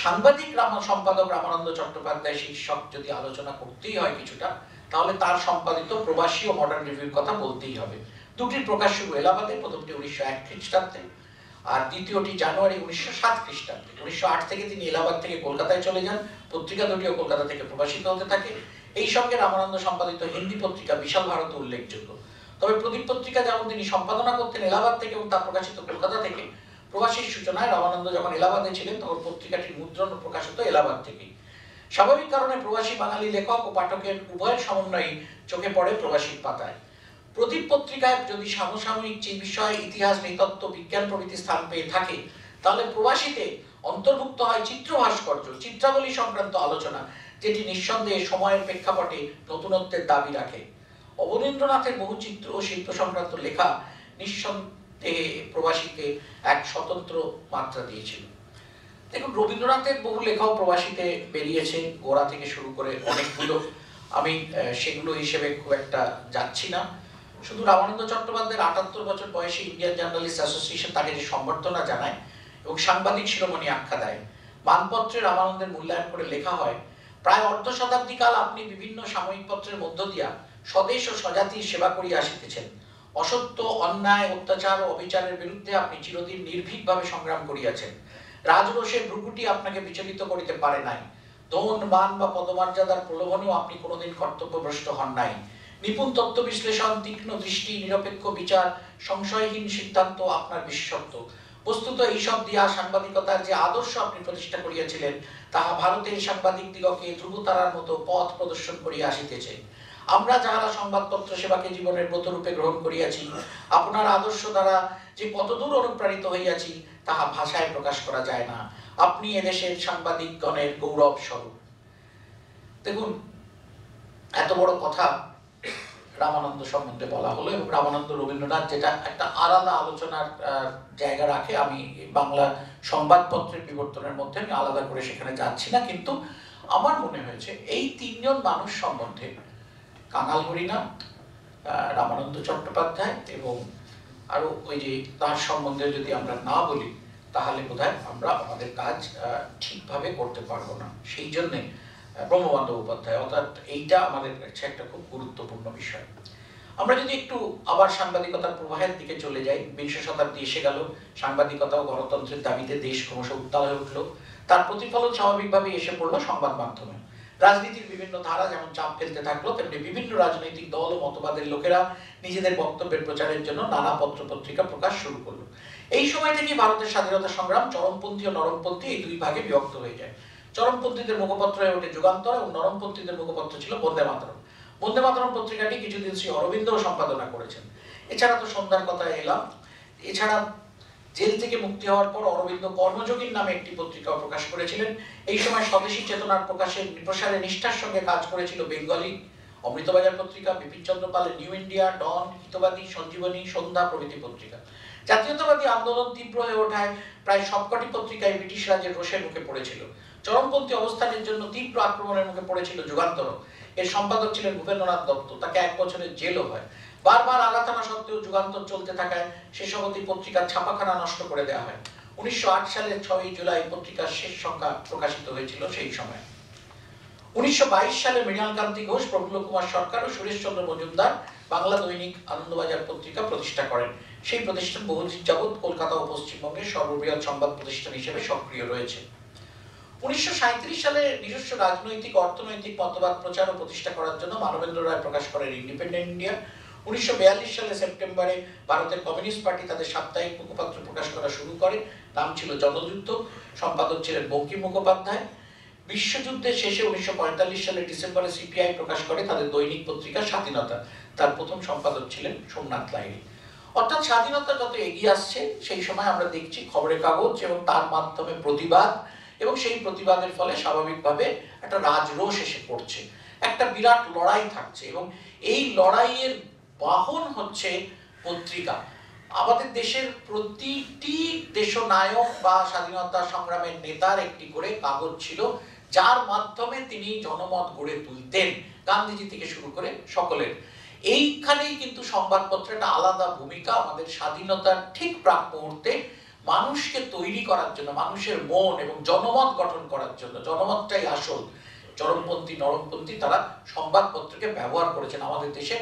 সাংবাদিক সম্পাদক রামানন্দ চট্টোপাধ্যায় শীর্ষক যদি আলোচনা করতেই হয় কিছুটা, তাহলে তার সম্পাদিত প্রবাসী ও মডার্ন রিভিউর কথা বলতেই হবে। 2টির প্রকাশ শুরু এলাহাবাদে, প্রথমটি 1901 খ্রিস্টাব্দে আর দ্বিতীয়টি জানুয়ারি 1907 খ্রিস্টাব্দে। 1908 থেকে তিনি এলাহাবাদ থেকে কলকাতায় চলে যান। পত্রিকা দুটিও কলকাতা থেকে প্রকাশিত হতে থাকে। এই সঙ্গে রামানন্দ সম্পাদিত হিন্দি পত্রিকা বিশাল ভারত উল্লেখযোগ্য। তবে প্রদীপ পত্রিকা যেমন তিনি সম্পাদনা করতেন এলাহাবাদ থেকে এবং তা প্রকাশিত কলকাতা থেকে, প্রবাসীর সূচনায় রামানন্দ যখন এলাহাবাদে ছিলেন তখন পত্রিকাটির মুদ্রণ ও প্রকাশ হতো এলাহাবাদ থেকেই। স্বাভাবিক কারণে প্রবাসী বাঙালি লেখক ও পাঠকের উভয়ের সমন্বয়ে চোখে পড়ে প্রবাসীর পাতায়। প্রদীপ পত্রিকায় যদি সমসাময়িক যে বিষয়, ইতিহাস, নৃতত্ত্ব, বিজ্ঞান প্রভৃতি স্থান পেয়ে থাকে, তাহলে প্রবাসীতে অন্তর্ভুক্ত হয় চিত্র ভাস্কর্য, চিত্রাবলী সংক্রান্ত আলোচনা, যেটি নিঃসন্দেহে সময়ের প্রেক্ষাপটে নতুনত্বের দাবি রাখে। অবনীন্দ্রনাথের বহু চিত্র ও শিল্প সংক্রান্ত লেখা নিঃসন্দেহে প্রবাসীকে এক স্বতন্ত্র মাত্রা দিয়েছিল। দেখুন, রবীন্দ্রনাথের বহু লেখাও প্রবাসীতে বেরিয়েছে, গোড়া থেকে শুরু করে অনেকগুলো। আমি সেগুলো হিসেবে খুব একটা যাচ্ছি না। শুধু রামানন্দ চট্টোপাধ্যায়ের 78 বছর বয়সে ইন্ডিয়ান জার্নালিস্ট অ্যাসোসিয়েশন তাকে যে সম্বর্ধনা জানায় এবং সাংবাদিক শিরোমণি আখ্যা দেয়, মানপত্রে রামানন্দের মূল্যায়ন করে লেখা হয়, প্রায় অর্ধ শতাব্দী কাল আপনি বিভিন্ন সাময়িক পত্রের মধ্য দিয়া স্বদেশ ও স্বজাতির সেবা করিয়া আসিতেছেন। অসত্য, অন্যায়, অত্যাচার ও অবিচারের বিরুদ্ধে আপনি চিরদিন নির্ভীকভাবে সংগ্রাম করিয়াছেন। রাজরোষের ভ্রুকুটি আপনাকে বিচলিত করিতে পারে নাই। ধন, মান বা পদমর্যাদার প্রলোভনেও আপনি কোনোদিন কর্তব্যভ্রষ্ট হন নাই। নিপুণ তত্ত্ব বিশ্লেষণ, তীক্ষ্ণ দৃষ্টি, নিরপেক্ষ বিচার, সংশয়হীন সিদ্ধান্ত আপনার বিশেষত্ব। বস্তুত এইসব দিয়া সাংবাদিকতার যে আদর্শ আপনি প্রতিষ্ঠা করিয়াছিলেন, তাহা ভারতের সাংবাদিক দিগকে ধ্রুবতারার মতো পথ প্রদর্শন করিয়া আসিতেছে। আমরা যাহারা সংবাদপত্র সেবাকে জীবনের ব্রতরূপে গ্রহণ করিয়াছি, আপনার আদর্শ দ্বারা যে কতদূর অনুপ্রাণিত হইয়াছি তাহা ভাষায় প্রকাশ করা যায় না। আপনি এদেশের সাংবাদিকগণের গৌরব স্বরূপ। দেখুন, এত বড় কথা রামানন্দ সম্বন্ধে বলা হলো, এবং রামানন্দ রবীন্দ্রনাথ যেটা একটা আলাদা আলোচনার জায়গা রাখে, আমি বাংলা সংবাদপত্রের বিবর্তনের মধ্যে আমি আলাদা করে সেখানে যাচ্ছি না। কিন্তু আমার মনে হয়েছে এই 3 জন মানুষ সম্বন্ধে, কাঙাল হরিনাথ, রামানন্দ চট্টোপাধ্যায় এবং আরো ওই যে তার সম্বন্ধে যদি আমরা না বলি, তাহলে বোধহয় আমরা আমাদের কাজ ঠিকভাবে করতে পারবো না। সেই জন্যে ব্রহ্মবন্ধ উপাধ্যায়, অর্থাৎ এইটা আমাদের কাছে একটা খুব গুরুত্বপূর্ণ বিষয়। আমরা যদি একটু আবার সাংবাদিকতার প্রবাহের দিকে চলে যাই, 20 শতাব্দী এসে গেল, সাংবাদিকতা ও গণতন্ত্রের দাবিতে দেশ ক্রমশ উত্তাল হয়ে উঠলো। তার প্রতিফলন স্বাভাবিকভাবেই এসে পড়লো সংবাদ মাধ্যমে। রাজনীতির বিভিন্ন ধারা যেমন চাপ ফেলতে থাকলো, তেমনি বিভিন্ন রাজনৈতিক দল ও মতবাদের লোকেরা নিজেদের বক্তব্যের প্রচারের জন্য নানা পত্র পত্রিকা প্রকাশ শুরু করলো। এই সময় থেকে ভারতের স্বাধীনতা সংগ্রাম চরমপন্থী ও নরমপন্থী এই 2 ভাগে বিভক্ত হয়ে যায়। চরমপন্থীদের মুখপত্র হয়ে ওঠে যুগান্তর এবং নরমপন্থীদের মুখপত্র ছিল বন্দে মাতরম। বন্দে মাতরম পত্রিকাটি কিছুদিন শ্রী অরবিন্দও সম্পাদনা করেছেন। এছাড়া তো সন্ধ্যার কথায় এলাম, এছাড়া জেল থেকে মুক্তি হওয়ার পর অরবিন্দ কর্মযোগীর নামে একটি পত্রিকাও প্রকাশ করেছিলেন। এই সময় স্বদেশী চেতনার প্রসারে নিষ্ঠার সঙ্গে কাজ করেছিল বেঙ্গলি অমৃতবাজার পত্রিকা, বিপিন চন্দ্র পালের নিউ ইন্ডিয়া, ডন, হিতবাদী, সঞ্জীবনী, সন্ধ্যা প্রভৃতি পত্রিকা। জাতীয়তাবাদী আন্দোলন তীব্র হয়ে ওঠায় প্রায় সবকটি পত্রিকায় ব্রিটিশ রাজের রোষের মুখে পড়েছিল। চরমপন্থী অবস্থানের জন্য তীব্র আক্রমণের মুখে পড়েছিল যুগান্তর। এর সম্পাদক ছিলেন ভূপেন্দ্রনাথ দত্ত, তাকে 1 বছরের জেলও হয়। বারবার আঘাত আনা সত্ত্বেও যুগান্তর চলতে থাকায় শেষ অবধি পত্রিকার ছাপাখানা নষ্ট করে দেওয়া হয়। 1908 সালের 6 জুলাই পত্রিকার শেষ সংখ্যা প্রকাশিত হয়েছিল সেই সময়। 1922 সালে মৃণালকান্তি ঘোষ, প্রফুল্ল কুমার সরকার ও সুরেশচন্দ্র মজুমদার বাংলা দৈনিক আনন্দবাজার পত্রিকা প্রতিষ্ঠা করেন। সেই প্রতিষ্ঠান বহুদিন যাবৎ কলকাতা ও পশ্চিমবঙ্গের সর্ববৃহৎ সংবাদ প্রতিষ্ঠান হিসেবে সক্রিয় রয়েছে। 1937 সালে নিজস্ব রাজনৈতিক অর্থনৈতিক মতবাদ প্রচার ও প্রতিষ্ঠা করার জন্য মানবেন্দ্র রায় প্রকাশ করেন ইন্ডিপেন্ডেন্ট ইন্ডিয়া। 1942 সালে সেপ্টেম্বরে ভারতের কমিউনিস্ট পার্টি তাদের সাপ্তাহিক মুখপাত্র প্রকাশ করা শুরু করে, নাম ছিল জনযুদ্ধ, সম্পাদক ছিলেন বঙ্কিম মুখোপাধ্যায়। বিশ্বযুদ্ধের শেষে 1945 সালের ডিসেম্বরে সিপিআই প্রকাশ করে তাদের দৈনিক পত্রিকা স্বাধীনতা, তার প্রথম সম্পাদক ছিলেন সোমনাথ লাহিড়ী। অর্থাৎ স্বাধীনতা যত এগিয়ে আসছে সেই সময় আমরা দেখছি খবরের কাগজ এবং তার মাধ্যমে প্রতিবাদ, এবং সেই প্রতিবাদের ফলে স্বাভাবিকভাবে একটা রাজরোষ এসে পড়ছে, একটা বিরাট লড়াই থাকছে, এবং এই লড়াইয়ের বাহন হচ্ছে পত্রিকা। আমাদের দেশের প্রতিটি দেশনায়ক বা স্বাধীনতা সংগ্রামের নেতার একটি করে কাগজ ছিল, যার মাধ্যমে তিনি জনমত গড়ে তুলতেন, গান্ধীজি থেকে শুরু করে সকলের। এইখানেই কিন্তু সংবাদপত্রের একটা আলাদা ভূমিকা। আমাদের স্বাধীনতার ঠিক প্রাক মুহূর্তে মানুষকে তৈরি করার জন্য, মানুষের মন এবং জনমত গঠন করার জন্য, জনমতটাই আসল, চরমপন্থী নরমপন্থী তারা সংবাদপত্রকে ব্যবহার করেছেন। আমাদের দেশে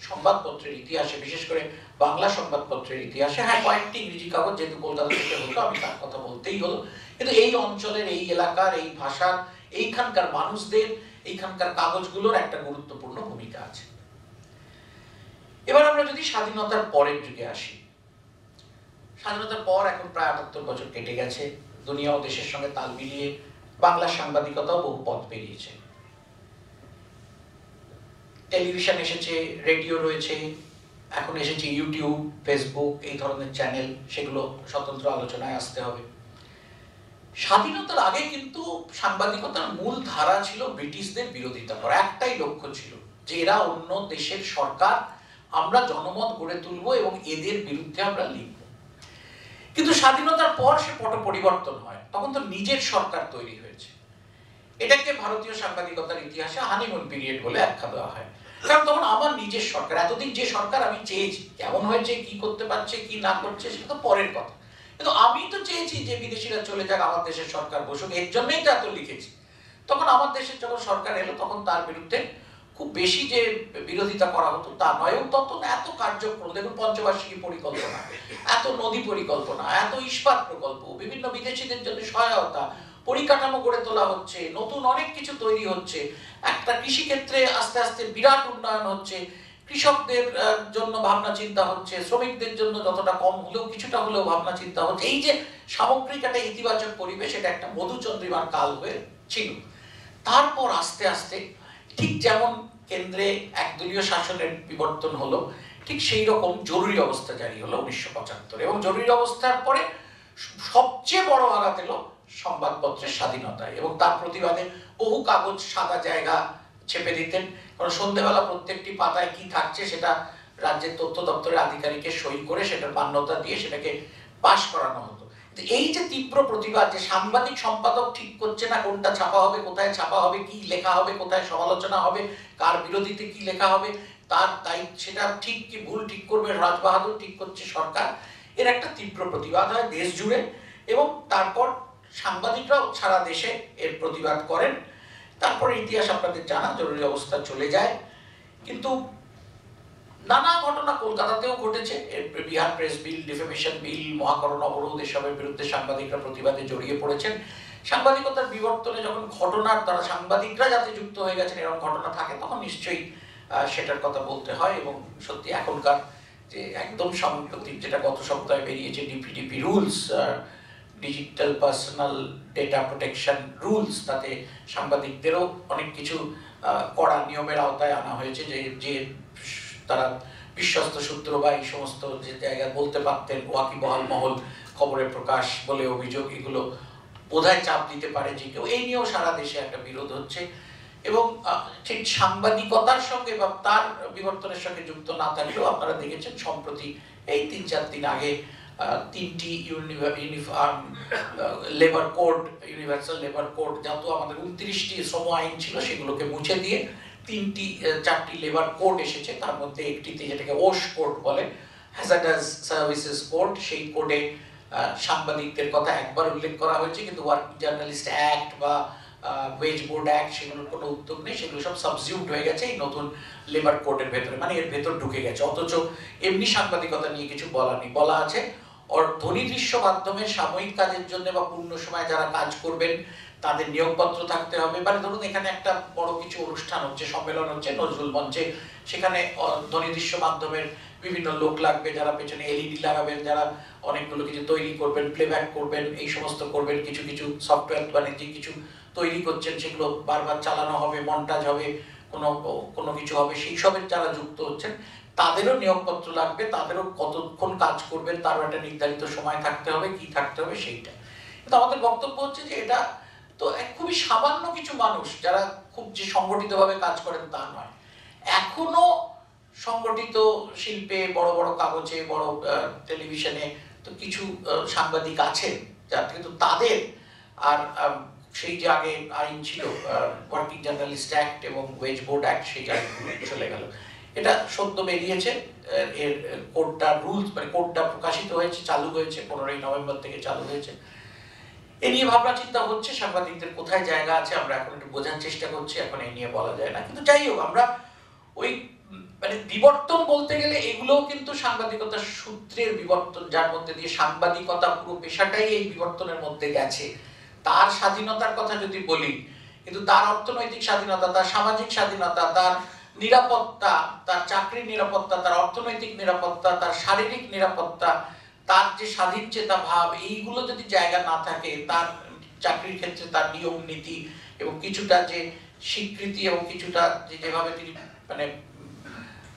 সংবাদপত্রের ইতিহাসে, বিশেষ করে বাংলা সংবাদপত্রের ইতিহাসে, হ্যাঁ কয়েকটি ইংরেজি কাগজ যেহেতু কলকাতা থেকে হতো, আমি তার কথা বলতেই হলো, কিন্তু এই অঞ্চলের, এই এলাকার, এই ভাষার, এইখানকার মানুষদের, এইখানকার কাগজগুলোর একটা গুরুত্বপূর্ণ ভূমিকা আছে। এবার আমরা যদি স্বাধীনতার পরের যুগে আসি, স্বাধীনতার পর এখন প্রায় 78 বছর কেটে গেছে। দুনিয়া ও দেশের সঙ্গে তাল মিলিয়ে বাংলা সাংবাদিকতাও বহু পথ পেরিয়েছে। টেলিভিশন এসেছে, রেডিও রয়েছে, এখন এসেছে ইউটিউব, ফেসবুক, এই ধরনের চ্যানেল, সেগুলো স্বতন্ত্র আলোচনায় আসতে হবে। স্বাধীনতার আগে কিন্তু সাংবাদিকতার মূল ধারা ছিল ব্রিটিশদের বিরোধিতা করা। একটাই লক্ষ্য ছিল যে এরা অন্য দেশের সরকার, আমরা জনমত গড়ে তুলবো এবং এদের বিরুদ্ধে আমরা লিখব। কিন্তু স্বাধীনতার পর সে পট পরিবর্তন হয়, তখন তো নিজের সরকার তৈরি হয়েছে। এটাকে ভারতীয় সাংবাদিকতার ইতিহাসে হানিমুন পিরিয়ড বলে আখ্যা দেওয়া হয়। কারণ তখন আমার নিজের সরকার, এতদিন যে সরকার আমি চেয়েছি, কেমন হয়েছে, কি করতে পারছে, কি না করছে, সেটা তো পরের কথা, কিন্তু আমি তো চেয়েছি যে বিদেশিরা চলে যাক, আমার দেশের সরকার বসুক, এর জন্যই তো এত লিখেছি। তখন আমার দেশের যখন সরকার এলো, তখন তার বিরুদ্ধে খুব বেশি যে বিরোধিতা করা হতো তা নয়। এবং তখন এত কার্যক্রম, দেখুন পঞ্চবার্ষিকী পরিকল্পনা, এত নদী পরিকল্পনা, এত ইস্পাত প্রকল্প, বিভিন্ন বিদেশিদের জন্য সহায়তা, পরিকাঠামো গড়ে তোলা হচ্ছে, নতুন অনেক কিছু তৈরি হচ্ছে, একটা কৃষিক্ষেত্রে আস্তে আস্তে বিরাট উন্নয়ন হচ্ছে, কৃষকদের জন্য ভাবনা চিন্তা হচ্ছে, শ্রমিকদের জন্য যতটা কম হলেও কিছুটা হলেও ভাবনা চিন্তা হচ্ছে। এই যে সামগ্রিক একটা ইতিবাচক পরিবেশ, এটা একটা মধুচন্দ্রিমার কাল হয়ে ছিল। তারপর আস্তে আস্তে ঠিক যেমন কেন্দ্রে একদলীয় শাসনের বিবর্তন হলো, ঠিক সেই রকম জরুরি অবস্থা জারি হলো 1975, এবং জরুরি অবস্থার পরে সবচেয়ে বড় আঘাত এলো সংবাদপত্রের স্বাধীনতায়, এবং তার প্রতিবাদে বহু কাগজ সাদা জায়গা ছেপে দিতেন। কারণ সন্ধ্যেবেলা প্রত্যেকটি পাতায় কি থাকছে সেটা রাজ্যের তথ্য দপ্তরের আধিকারিকের সই করে সেটার মান্যতা দিয়ে সেটাকে পাস করানো হতো। এই যে তীব্র প্রতিবাদ, যে সাংবাদিক সম্পাদক ঠিক করছে না কোনটা ছাপা হবে, কোথায় ছাপা হবে, কি লেখা হবে, কোথায় সমালোচনা হবে, কার বিরোধীতে কি লেখা হবে, তার দায়িত্ব, সেটা ঠিক কি ভুল ঠিক করবে রাজবাহাদুর, ঠিক করছে সরকার, এর একটা তীব্র প্রতিবাদ হয় দেশ জুড়ে। এবং তারপর সাংবাদিকরাও সারা দেশে এর প্রতিবাদ করেন। তারপরে ইতিহাস আপনাদের জানা, জরুরি অবস্থা চলে যায়। কিন্তু নানা ঘটনা কলকাতাতেও ঘটেছে। বিহার প্রেস বিল, ডিফেমেশন বিল, মহাকরণ অবরোধ, এসবের বিরুদ্ধে সাংবাদিকরা প্রতিবাদে জড়িয়ে পড়েছেন। সাংবাদিকতার বিবর্তনে যখন ঘটনার দ্বারা সাংবাদিকরা যাতে যুক্ত হয়ে গেছেন এরকম ঘটনা থাকে, তখন নিশ্চয়ই সেটার কথা বলতে হয়। এবং সত্যি এখনকার যে একদম সম্প্রতি যেটা গত সপ্তাহে বেরিয়েছে, DPDP rules, digital personal data protection rules, তাতে সাংবাদিকদেরও অনেক কিছু কড়া নিয়মের আওতায় আনা হয়েছে, যে তারা বিশ্বস্ত সূত্র বা এই সমস্ত যে জায়গায় বলতে পারতেন, ওয়াকিবহাল মহল খবরের প্রকাশ বলে অভিযোগ, এগুলো বোধহয় চাপ দিতে পারে যে কেউ, এই নিয়েও সারা দেশে একটা বিরোধ হচ্ছে। এবং ঠিক সাংবাদিকতার সঙ্গে বা তার বিবর্তনের সঙ্গে যুক্ত না থাকলেও আপনারা দেখেছেন সম্প্রতি এই 3-4 দিন আগে 3টি labour code, universal labour code, যত আমাদের 29টি শ্রম আইন ছিল সেগুলোকে মুছে দিয়ে 4টি লেবার কোড এসেছে। তার মধ্যে একটিতে, যেটাকে ওশ কোড বলে, হ্যাজার্ডাস সার্ভিসেস কোড, সেই কোডে সাংবাদিকদের কথা একবার উল্লেখ করা হয়েছে, কিন্তু ওয়ার্কিং জার্নালিস্ট অ্যাক্ট বা ওয়েজ বোর্ড অ্যাক্ট সেগুলোর কোনো উদ্যোগ নেই, সেগুলো সব সাবজিউমড হয়ে গেছে এই নতুন লেবার কোডের ভেতরে, মানে এর ভেতর ঢুকে গেছে। অথচ এমনি সাংবাদিকতা নিয়ে কিছু বলা নেই, বলা আছে ধ্বনি দৃশ্য মাধ্যমের সাময়িক কাজের জন্য বা পূর্ণ সময় যারা কাজ করবেন তাদের নিয়োগপত্র থাকতে হবে। মানে ধরুন এখানে একটা বড় কিছু অনুষ্ঠান হচ্ছে, সম্মেলন হচ্ছে নজরুল মঞ্চে, সেখানে ধ্বনি দৃশ্য মাধ্যমের বিভিন্ন লোক লাগবে, যারা পেছনে এলইডি লাগাবেন, যারা অনেকগুলো কিছু তৈরি করবেন, প্লেব্যাক করবেন, এই সমস্ত করবেন, কিছু কিছু সফটওয়্যার মানে যে কিছু তৈরি করছেন সেগুলো বারবার চালানো হবে, মন্টাজ হবে, কোনো কিছু হবে, সেই সবের যারা যুক্ত হচ্ছেন তাদেরও নিয়োগপত্র লাগবে, তাদেরও কতক্ষণ কাজ করবেন তারও একটা নির্ধারিত সময় থাকতে হবে, কি থাকতে হবে সেইটা। কিন্তু আমাদের বক্তব্য হচ্ছে যে এটা তো খুবই সামান্য কিছু মানুষ যারা খুব যে সংগঠিতভাবে কাজ করেন তা নয়, এখনো সংগঠিত শিল্পে, বড় বড় কাগজে, বড় টেলিভিশনে তো কিছু সাংবাদিক আছেন যার, কিন্তু তাদের আর সেই যে আগে আইন ছিল ওয়ার্কিং জার্নালিস্ট অ্যাক্ট এবং ওয়েজ বোর্ড অ্যাক্ট, সেই আইনগুলো চলে গেল। এটা সদ্য বেরিয়েছে, এর কোডটা রুলস মানে কোডটা প্রকাশিত হয়েছে, চালু হয়েছে, 15ই নভেম্বর থেকে চালু হয়েছে। এ নিয়ে ভাবনা চিন্তা হচ্ছে, সাংবাদিকদের কোথায় জায়গা আছে আমরা এখন একটু বোঝার চেষ্টা করছি, এখন এই নিয়ে বলা যায় না। কিন্তু যাই হোক, আমরা ওই মানে বিবর্তন বলতে গেলে এগুলোও কিন্তু সাংবাদিকতার সূত্রের বিবর্তন, যার মধ্যে দিয়ে সাংবাদিকতা পুরো পেশাটাই এই বিবর্তনের মধ্যে গেছে। তার স্বাধীনতার কথা যদি বলি, কিন্তু তার অর্থনৈতিক স্বাধীনতা, তার সামাজিক স্বাধীনতা, তার নিরাপত্তা, তার চাকরির নিরাপত্তা, তার অর্থনৈতিক নিরাপত্তা, তার শারীরিক নিরাপত্তা, তার যে স্বাধীন চেতা ভাব, এইগুলো যদি জায়গা না থাকে, তার চাকরির ক্ষেত্রে তার নিয়ম নীতি এবং কিছুটা যে স্বীকৃতি এবং কিছুটা যেভাবে তিনি মানে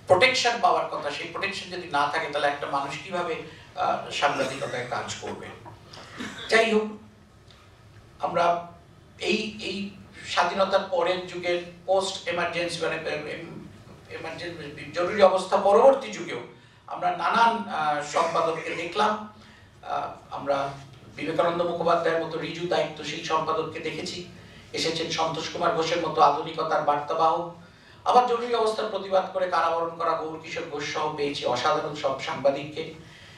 প্রোটেকশন পাওয়ার কথা, সেই প্রোটেকশন যদি না থাকে তাহলে একটা মানুষ কিভাবে সাংবাদিকতায় কাজ করবে। যাই হোক, আমরা এই স্বাধীনতার পরের যুগের পোস্ট এমার্জেন্সি মানে জরুরি অবস্থা পরবর্তী যুগেও আমরা নানান সম্পাদককে দেখলাম। আমরা বিবেকানন্দ মুখোপাধ্যায়ের মতো ঋজু দায়িত্বশীল সম্পাদককে দেখেছি, এসেছেন সন্তোষ কুমার ঘোষের মতো আধুনিকতার বার্তাবাহক, আবার জরুরি অবস্থার প্রতিবাদ করে কারাবরণ করা গৌর কিশোর ঘোষ সহ পেয়েছি অসাধারণ সব সাংবাদিককে।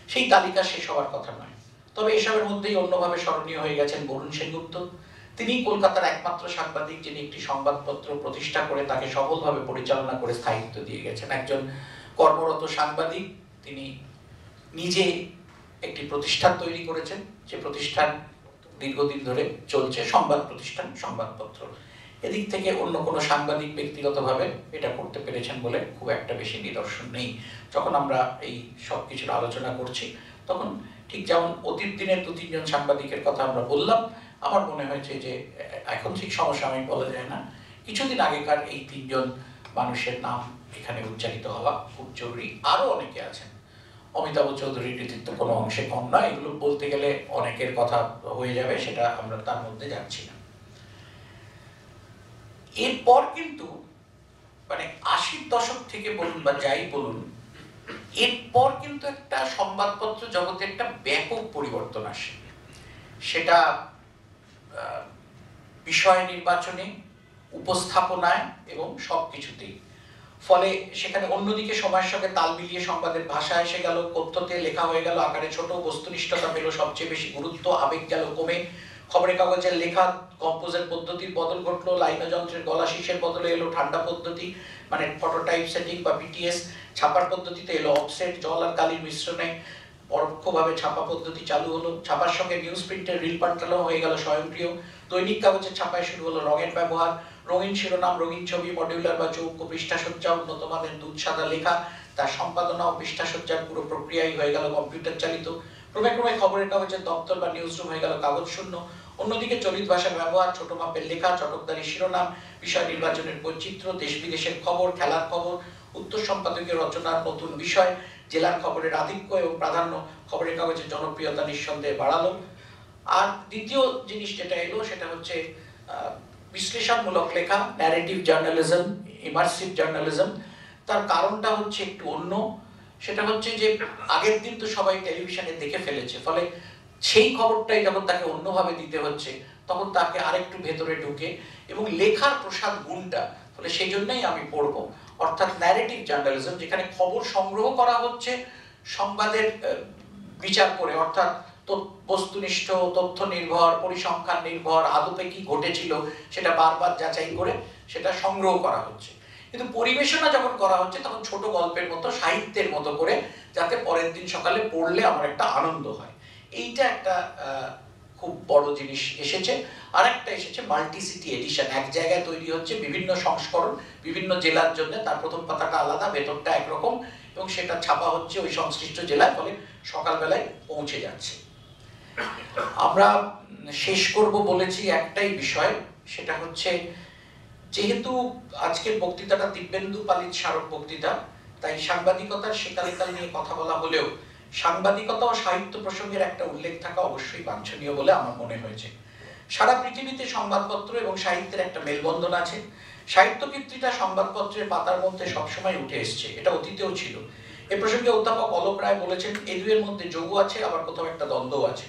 সেই তালিকা শেষ হওয়ার কথা নয়, তবে এসবের মধ্যেই অন্যভাবে স্মরণীয় হয়ে গেছেন বরুণ সেনগুপ্ত। তিনি কলকাতার একমাত্র সাংবাদিক যিনি একটি সংবাদপত্র প্রতিষ্ঠা করে তাকে সফলভাবে পরিচালনা করে স্থায়িত্ব দিয়ে গেছেন। একজন কর্মরত সাংবাদিক, তিনি নিজে একটি প্রতিষ্ঠান তৈরি করেছেন, যে প্রতিষ্ঠান দীর্ঘদিন ধরে চলছে, সংবাদ প্রতিষ্ঠান, সংবাদপত্র। এদিক থেকে অন্য কোনো সাংবাদিক ব্যক্তিগতভাবে এটা করতে পেরেছেন বলে খুব একটা বেশি নিদর্শন নেই। যখন আমরা এই সব কিছুর আলোচনা করছি তখন ঠিক যেমন অতীত দিনের 2-3 জন সাংবাদিকের কথা আমরা বললাম, আমার মনে হয়েছে যে এখন ঠিক সমসাময়িক বলা যায় না, কিছুদিন আগেকার এই 3 জন মানুষের নাম এখানে উচ্চারিত হওয়া খুব জরুরি। আরো অনেকে আছেন, অমিতাভ চৌধুরীর কৃতিত্ব কোনো অংশে কম নয়, এগুলো বলতে গেলে অনেকের কথা হয়ে যাবে, সেটা আমরা তার মধ্যে যাচ্ছি না। এরপর কিন্তু মানে 80-র দশক থেকে বলুন বা যাই বলুন, এরপর কিন্তু একটা সংবাদপত্র জগতে একটা ব্যাপক পরিবর্তন আসে। সেটা বিষয় নির্বাচনে, উপস্থাপনায় এবং সবকিছুতেই। ফলে সেখানে অন্যদিকে সময়ের সঙ্গে তাল মিলিয়ে সংবাদের ভাষা এসে গেল, কথ্যতে লেখা হয়ে গেল, আকারে ছোট, বস্তুনিষ্ঠতা পেল সবচেয়ে বেশি গুরুত্ব, আবেগ গেল কমে, খবরের কাগজের লেখা কম্পোজের পদ্ধতির বদল ঘটলো, লাইনযন্ত্রের গলা শীষের বদলে এলো ঠান্ডা পদ্ধতি মানে ফটো টাইপ সেটিং বা পিটিএস, ছাপার পদ্ধতিতে এলো অফসেট, জল আর কালির মিশ্রণে পরোক্ষভাবে ছাপা পদ্ধতি চালু হলো, ছাপার সঙ্গে নিউজ প্রিন্টের রিল পাল্টানো হয়ে গেল স্বয়ংক্রিয়, দৈনিক কাগজের ছাপায় শুরু হলো রঙের ব্যবহার, রঙিন শিরোনাম, রঙিন ছবি, মডিউলার বা চৌকো পৃষ্ঠাসজ্জা, উন্নত মানের দুধ সাদা লেখা, তার সম্পাদনা ও পৃষ্ঠাসজ্জার পুরো প্রক্রিয়াই হয়ে গেল কম্পিউটার চালিত, ক্রমে ক্রমে খবরের কাগজের দপ্তর বা নিউজ রুম হয়ে গেল কাগজ শূন্য, অন্যদিকে চলিত ভাষার ব্যবহার, ছোট মাপের লেখা, চটকদারি শিরোনাম, বিষয় নির্বাচনের বৈচিত্র্য, দেশ বিদেশের খবর, খেলার খবর, উত্তর সম্পাদকীয় রচনার নতুন বিষয়, জেলার খবরের আধিক্য এবং প্রাধান্য খবরের কাগজের জনপ্রিয়তা নিঃসন্দেহে বাড়ালো। আর দ্বিতীয় জিনিস যেটা এলো সেটা হচ্ছে বিশ্লেষণমূলক লেখা, ন্যারেটিভ জার্নালিজম, ইমার্সিভ জার্নালিজম। তার কারণটা হচ্ছে একটু অন্য। সেটা হচ্ছে যে আগের দিন তো সবাই টেলিভিশনে দেখে ফেলেছে, ফলে সেই খবরটাই যখন তাকে অন্যভাবে দিতে হচ্ছে তখন তাকে আরেকটু ভেতরে ঢুকে এবং লেখার প্রসাদ গুণটা, ফলে সেই জন্যই আমি পড়বো। অর্থাৎ ন্যারেটিভ জার্নালিজম, যেখানে খবর সংগ্রহ করা হচ্ছে সংবাদের বিচার করে, অর্থাৎ বস্তুনিষ্ঠ, তথ্য নির্ভর, পরিসংখ্যান নির্ভর, আদপে কি ঘটেছিল সেটা বারবার যাচাই করে সেটা সংগ্রহ করা হচ্ছে। কিন্তু পরিবেশনা যখন করা হচ্ছে তখন ছোট গল্পের মতো, সাহিত্যের মতো করে, যাতে পরের দিন সকালে পড়লে আমার একটা আনন্দ হয়। এইটা একটা খুব বড় জিনিস এসেছে। আর একটা এসেছে মাল্টিসিটি এডিশন, এক জায়গায় তৈরি হচ্ছে বিভিন্ন সংস্করণ বিভিন্ন জেলার জন্য, তার প্রথম পাতাটা আলাদা, ভেতরটা একরকম, এবং সেটা ছাপা হচ্ছে ওই সংশ্লিষ্ট জেলায়, ফলে সকালবেলায় পৌঁছে যাচ্ছে। আমরা শেষ করব বলেছি একটাই বিষয়, সেটা হচ্ছে যেহেতু আজকের বক্তৃতাটা দিব্যেন্দু পালিত স্মারক বক্তৃতা, তাই সাংবাদিকতার সেকালকাল নিয়ে কথা বলা হলেও সাংবাদিকতা ও সাহিত্য প্রসঙ্গের একটা উল্লেখ থাকা অবশ্যই বাঞ্ছনীয় বলে আমার মনে হয়েছে। সারা পৃথিবীতে সংবাদপত্র এবং সাহিত্যের একটা মেলবন্ধন আছে। সাহিত্যকীর্তিটা সংবাদপত্রের পাতার মধ্যে সবসময় উঠে এসছে, এটা অতীতেও ছিল। এ প্রসঙ্গে অধ্যাপক অলোক রায় বলেছেন, এ দুয়ের মধ্যে যোগ আছে, আবার কোথাও একটা দ্বন্দ্ব আছে।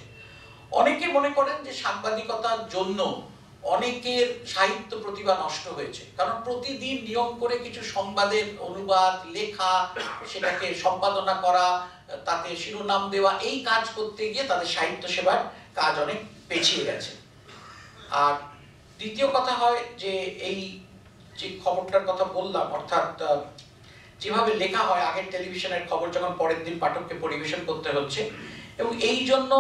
অনেকে মনে করেন যে সাংবাদিকতার জন্য অনেকের সাহিত্য প্রতিভা নষ্ট হয়েছে, কারণ প্রতিদিন নিয়ম করে কিছু সংবাদের অনুবাদ, লেখা, সেটাকে সম্পাদনা করা, তাতে শিরোনাম দেওয়া, এই কাজ করতে গিয়ে তাদের সাহিত্য সেবার কাজ অনেক পেছিয়ে গেছে। আর দ্বিতীয় কথা হয় যে এই যে খবরটার কথা বললাম, অর্থাৎ যেভাবে লেখা হয়, আগের টেলিভিশনের খবর যখন পরের দিন পাঠককে পরিবেশন করতে হচ্ছে, এবং এই জন্য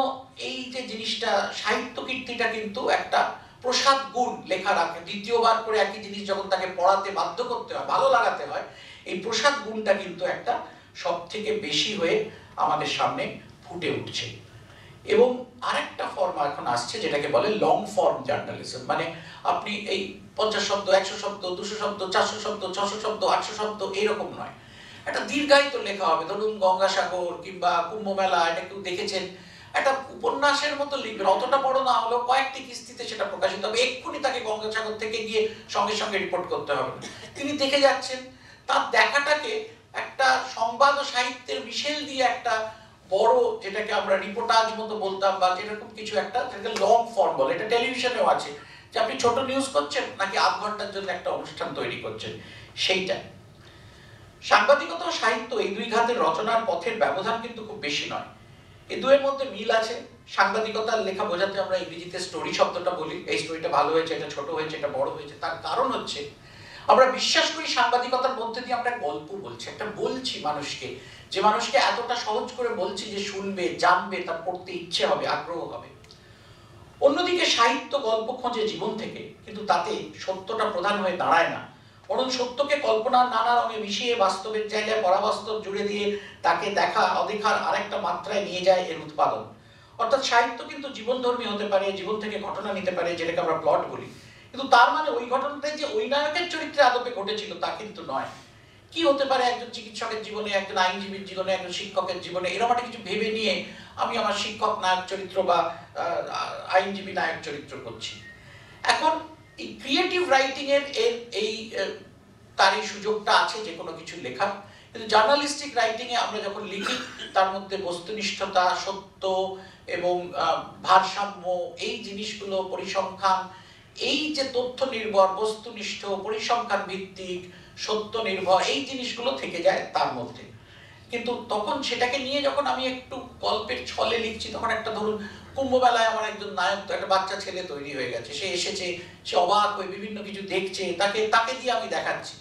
এই যে জিনিসটা, সাহিত্য কীর্তিটা কিন্তু একটা প্রসাদ গুণ লেখা রাখে। দ্বিতীয়বার করে একই জিনিস যখন তাকে পড়াতে বাধ্য করতে হয়, ভালো লাগাতে হয়, এই প্রসাদ গুণটা কিন্তু একটা সব থেকে বেশি হয়ে আমাদের সামনে ফুটে উঠছে। এবং আরেকটা ফর্ম এখন আসছে যেটাকে বলে লং ফর্ম জার্নালিজম, মানে আপনি এই 50 শব্দ, 100 শব্দ, 200 শব্দ, 400 শব্দ, 600 শব্দ, 800 শব্দ এরকম নয়, একটা দীর্ঘায়িত লেখা হবে। ধরুন গঙ্গাসাগর কিংবা কুম্ভ মেলা, এটা কেউ দেখেছেন, একটা উপন্যাসের মতো লিখবেন, অতটা বড় না হলেও কয়েকটি কিস্তিতে সেটা প্রকাশিত হবে। এক্ষুনি তাকে গঙ্গাসাগর থেকে গিয়ে সঙ্গে সঙ্গে রিপোর্ট করতে হবে, তিনি দেখে যাচ্ছেন। তার দেখাটাকে একটা সংবাদ ও সাহিত্যের মিশেল দিয়ে একটা বড়, যেটাকে আমরা রিপোর্টাজ মতো বলতাম, বা যেরকম কিছু একটা, যেটাকে লং ফর্ম বলে, এটা টেলিভিশনেও আছে, যে আপনি ছোট নিউজ করছেন নাকি আধ ঘন্টার জন্য একটা অনুষ্ঠান তৈরি করছেন, সেইটা। সাংবাদিকতা ও সাহিত্য, এই দুই ঘাতের রচনার পথের ব্যবধান কিন্তু খুব বেশি নয়, এই দুয়ের মধ্যে মিল আছে। সাংবাদিকতার লেখা বোঝাতে আমরা ইংরেজিতে স্টোরি শব্দটা বলি, এই স্টোরিটা ভালো হয়েছে, এটা ছোট হয়েছে, এটা বড় হয়েছে। তার কারণ হচ্ছে আমরা বিশ্বাস করি সাংবাদিকতার মধ্যে দিয়ে আমরা গল্প বলছি, একটা বলছি মানুষকে, যে মানুষকে এতটা সহজ করে বলছি যে শুনবে, জানবে, তার পড়তে ইচ্ছে হবে, আগ্রহ হবে। অন্যদিকে সাহিত্য গল্প খোঁজে জীবন থেকে, কিন্তু তাতে সত্যটা প্রধান হয়ে দাঁড়ায় না, বরং সত্যকে কল্পনার নানা রঙে মিশিয়ে বাস্তবের জায়গায় পরাবাস্তব জুড়ে দিয়ে তাকে দেখা অদেখার আরেকটা মাত্রায় নিয়ে যায় এর উৎপাদন। অর্থাৎ সাহিত্য কিন্তু জীবনধর্মী হতে পারে, জীবন থেকে ঘটনা নিতে পারে, যেটাকে আমরা প্লট বলি, কিন্তু তার মানে ওই ঘটনাটাই যে ওই নায়কের চরিত্রে আদপে ঘটেছিল তা কিন্তু নয়। কি হতে পারে একজন চিকিৎসকের জীবনে, একজন আইনজীবীর জীবনে, একজন শিক্ষকের জীবনে, এরকম একটা কিছু ভেবে নিয়ে আমি আমার শিক্ষক নায়ক চরিত্র বা আইনজীবী নায়ক চরিত্র করছি। এখন এই ক্রিয়েটিভ রাইটিং এর এই তার এই সুযোগটা আছে যে কোনো কিছু লেখার, কিন্তু জার্নালিস্টিক রাইটিং এ আমরা যখন লিখি তার মধ্যে বস্তুনিষ্ঠতা, সত্য এবং ভারসাম্য, এই জিনিসগুলো, পরিসংখ্যান, এই যে তথ্য নির্ভর, বস্তুনিষ্ঠ, পরিসংখ্যান ভিত্তিক, সত্য নির্ভর, এই জিনিসগুলো থেকে যায় তার মধ্যে। কিন্তু তখন সেটাকে নিয়ে যখন আমি একটু গল্পের ছলে লিখছি, তখন একটা ধরুন কুম্ভমেলায় আমার একজন নায়ক, একটা বাচ্চা ছেলে তৈরি হয়ে গেছে, সে এসেছে, সে অবাক হয়ে বিভিন্ন কিছু দেখছে, তাকে দিয়ে আমি দেখাচ্ছি।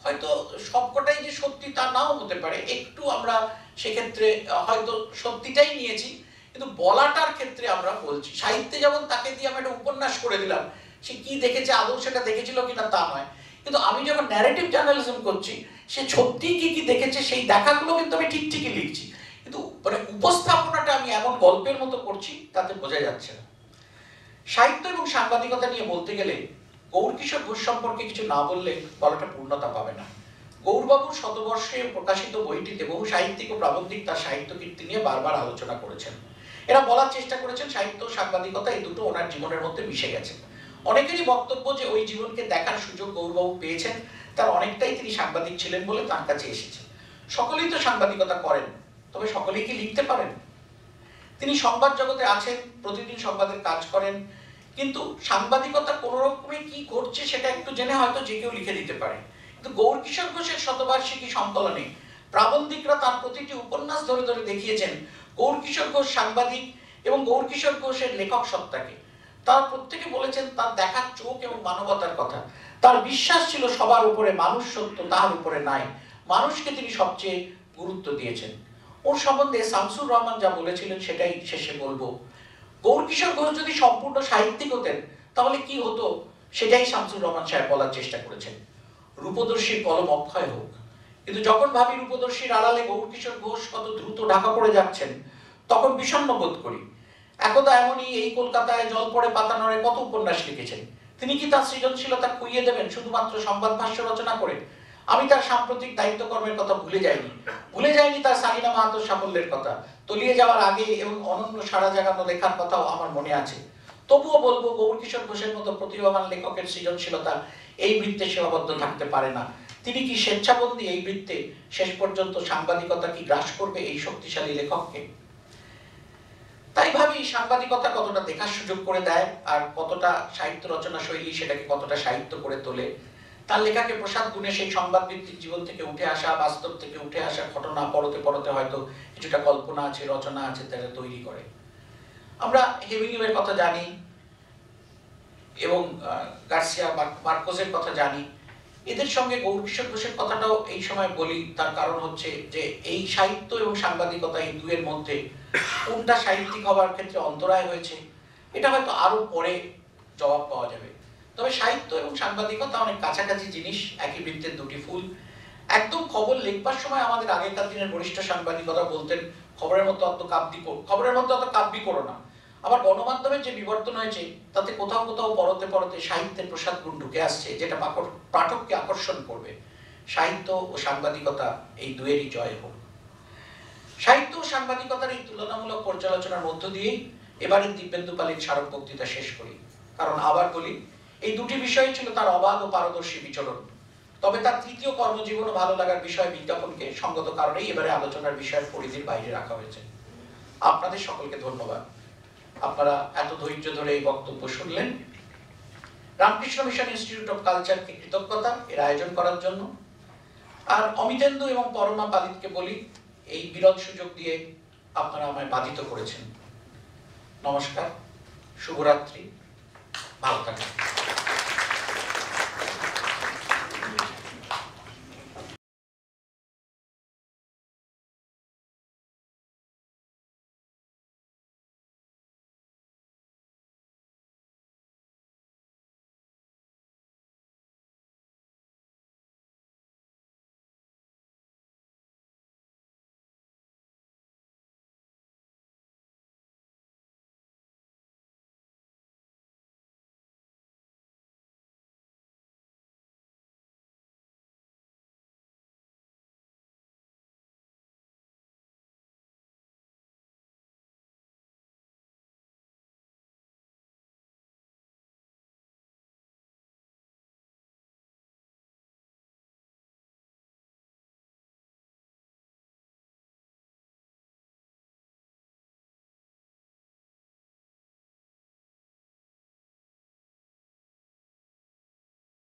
হয়তো সবকটাই যে সত্যি তা নাও হতে পারে, একটু আমরা সেক্ষেত্রে হয়তো সত্যিটাই নিয়েছি, কিন্তু বলাটার ক্ষেত্রে আমরা বলছি। সাহিত্যে যেমন তাকে দিয়ে আমি একটা উপন্যাস করে দিলাম, সে কি দেখেছে আদৌ সেটা দেখেছিল কিনা তা নয়, কিন্তু আমি যখন ন্যারেটিভ জার্নালিজম করছি, সে সত্যিই কি কি দেখেছে সেই দেখাগুলো কিন্তু আমি ঠিক ঠিকই লিখছি, কিন্তু মানে উপস্থাপনাটা আমি এমন গল্পের মতো করছি তাতে বোঝা যাচ্ছে না। সাহিত্য এবং সাংবাদিকতা নিয়ে বলতে গেলে গৌরকিশোর ঘোষ সম্পর্কে কিছু না বললে বলাটা পূর্ণতা পাবে না। গৌরবাবুর শতবর্ষে প্রকাশিত বইটিতে বহু সাহিত্যিক ও প্রাবন্ধিক তার সাহিত্য কীর্তি নিয়ে বারবার আলোচনা করেছেন। এরা বলার চেষ্টা করেছেন সাহিত্য ও সাংবাদিকতা এই দুটো ওনার জীবনের মধ্যে মিশে গেছে। অনেকেরই বক্তব্য যে ওই জীবনকে দেখার সুযোগ গৌরবাবু পেয়েছেন, তার অনেকটাই তিনি সাংবাদিক ছিলেন বলে তার কাছে এসেছে। সকলেই তো সাংবাদিকতা করেন, তবে সকলেই কি লিখতে পারেন? তিনি সংবাদ জগতে আছেন, প্রতিদিন সংবাদের কাজ করেন, কিন্তু সাংবাদিকতা কোন রকমে কি করছে সেটা একটু জেনে হয়তো যে কেউ লিখে দিতে পারে। কিন্তু গৌরকিশোর ঘোষের শতবার্ষিকী সংকলনে প্রাবন্ধিকরা তার প্রতিটি উপন্যাস ধরে ধরে দেখিয়েছেন গৌরকিশোর ঘোষ সাংবাদিক এবং গৌরকিশোর ঘোষের লেখক সত্তাকে। তার প্রত্যেকে বলেছেন তার দেখার চোখ এবং মানবতার কথা। তার বিশ্বাস ছিল সবার উপরে মানুষ সত্য, তার উপরে নাই। মানুষকে তিনি সবচেয়ে গুরুত্ব দিয়েছেন। ওর সম্বন্ধে শামসুর রহমান যা বলেছিলেন সেটাই শেষে বলবো। গৌরকিশোর ঘোষ যদি সম্পূর্ণ সাহিত্যিক হতেন তাহলে কি হতো সেটাই শামসুর রহমান সাহেব বলার চেষ্টা করেছেন। রূপদর্শীর কলম অক্ষয় হোক, কিন্তু যখন ভাবি রূপদর্শীর আড়ালে গৌরকিশোর ঘোষ কত দ্রুত ঢাকা পড়ে যাচ্ছেন, তখন বিষণ্ণ বোধ করি। একদা এমনই এই কলকাতায় জল পড়ে পাতা নড়ে কত উপন্যাস লিখেছেন। তিনি কি তার সৃজনশীলতা খুইয়ে দেবেন শুধুমাত্র সংবাদ ভাষ্য রচনা করে? আমি তার সাম্প্রতিক দায়িত্বকর্মের কথা ভুলে যাইনি তার সাহিনা মাহাতোর সাফল্যের কথা, তলিয়ে যাওয়ার আগে এবং অনন্য সারা জাগানো লেখার কথাও আমার মনে আছে। তবুও বলবো গৌরকিশোর ঘোষের মতো প্রতিভাবান লেখকের সৃজনশীলতা এই বৃত্তে সীমাবদ্ধ থাকতে পারে না। তিনি কি স্বেচ্ছাবন্দী এই বৃত্তে? শেষ পর্যন্ত সাংবাদিকতা কি গ্রাস করবে এই শক্তিশালী লেখককে? তাই ভাবি সাংবাদিকতা কতটা দেখার সুযোগ করে দেয়, আর কতটা সাহিত্য রচনা শৈলী সেটাকে কতটা সাহিত্য করে তোলে। তার লেখাকে প্রসাদ গুণে সেই সংবাদ ভিত্তিক জীবন থেকে উঠে আসা, বাস্তব থেকে উঠে আসা ঘটনা পড়তে পড়তে হয়তো কিছুটা কল্পনা আছে, রচনা আছে, তারা তৈরি করে। আমরা হেমিংওয়ের কথা জানি এবং গার্সিয়া মার্কোসের কথা জানি। এদের সঙ্গে গৌরকিশোর ঘোষের কথাটাও এই সময় বলি, তার কারণ হচ্ছে যে এই সাহিত্য এবং সাংবাদিকতা এই দুয়ের মধ্যে কোনটা সাহিত্যিক হবার ক্ষেত্রে অন্তরায় হয়েছে এটা হয়তো আরো পরে জবাব পাওয়া যাবে। তবে সাহিত্য এবং সাংবাদিকতা অনেক কাছাকাছি জিনিস, একই বৃত্তের দুটি ফুল। একদম খবর লিখবার সময় আমাদের আগেকার দিনের বরিষ্ঠ সাংবাদিকতা বলতেন খবরের মতো অত কাব্যি করো না। আবার গণমাধ্যমের যে বিবর্তন হয়েছে তাতে কোথাও কোথাও পরতে পরতে সাহিত্যের প্রসাদ গুণ ঢুকে আসছে, যেটা পাঠককে আকর্ষণ করবে। সাহিত্য ও সাংবাদিকতা এই দুয়েরই জয় হোক। সাহিত্য ও সাংবাদিকতার এই তুলনামূলক পর্যালোচনার মধ্য দিয়েই এবারের দিব্যেন্দু পালিত স্মারক বক্তৃতা শেষ করি। কারণ আবার বলি, এই দুটি বিষয় ছিল তার অবাধ ও পারদর্শী বিচরণ। তবে তার তৃতীয় কর্মজীবন ও ভালো লাগার বিষয় বিজ্ঞাপনকে সঙ্গত কারণেই এবারে আলোচনার বিষয়ের পরিধির বাইরে রাখা হয়েছে। আপনাদের সকলকে ধন্যবাদ, আপনারা এত ধৈর্য ধরে এই বক্তব্য শুনলেন। রামকৃষ্ণ মিশন ইনস্টিটিউট অফ কালচারকে কৃতজ্ঞতা এর আয়োজন করার জন্য। আর অমিতেন্দু এবং পরমা পালিতকে বলি, এই বিরল সুযোগ দিয়ে আপনারা আমায় বাধিত করেছেন। নমস্কার, শুভরাত্রি, ভালো থাকবেন।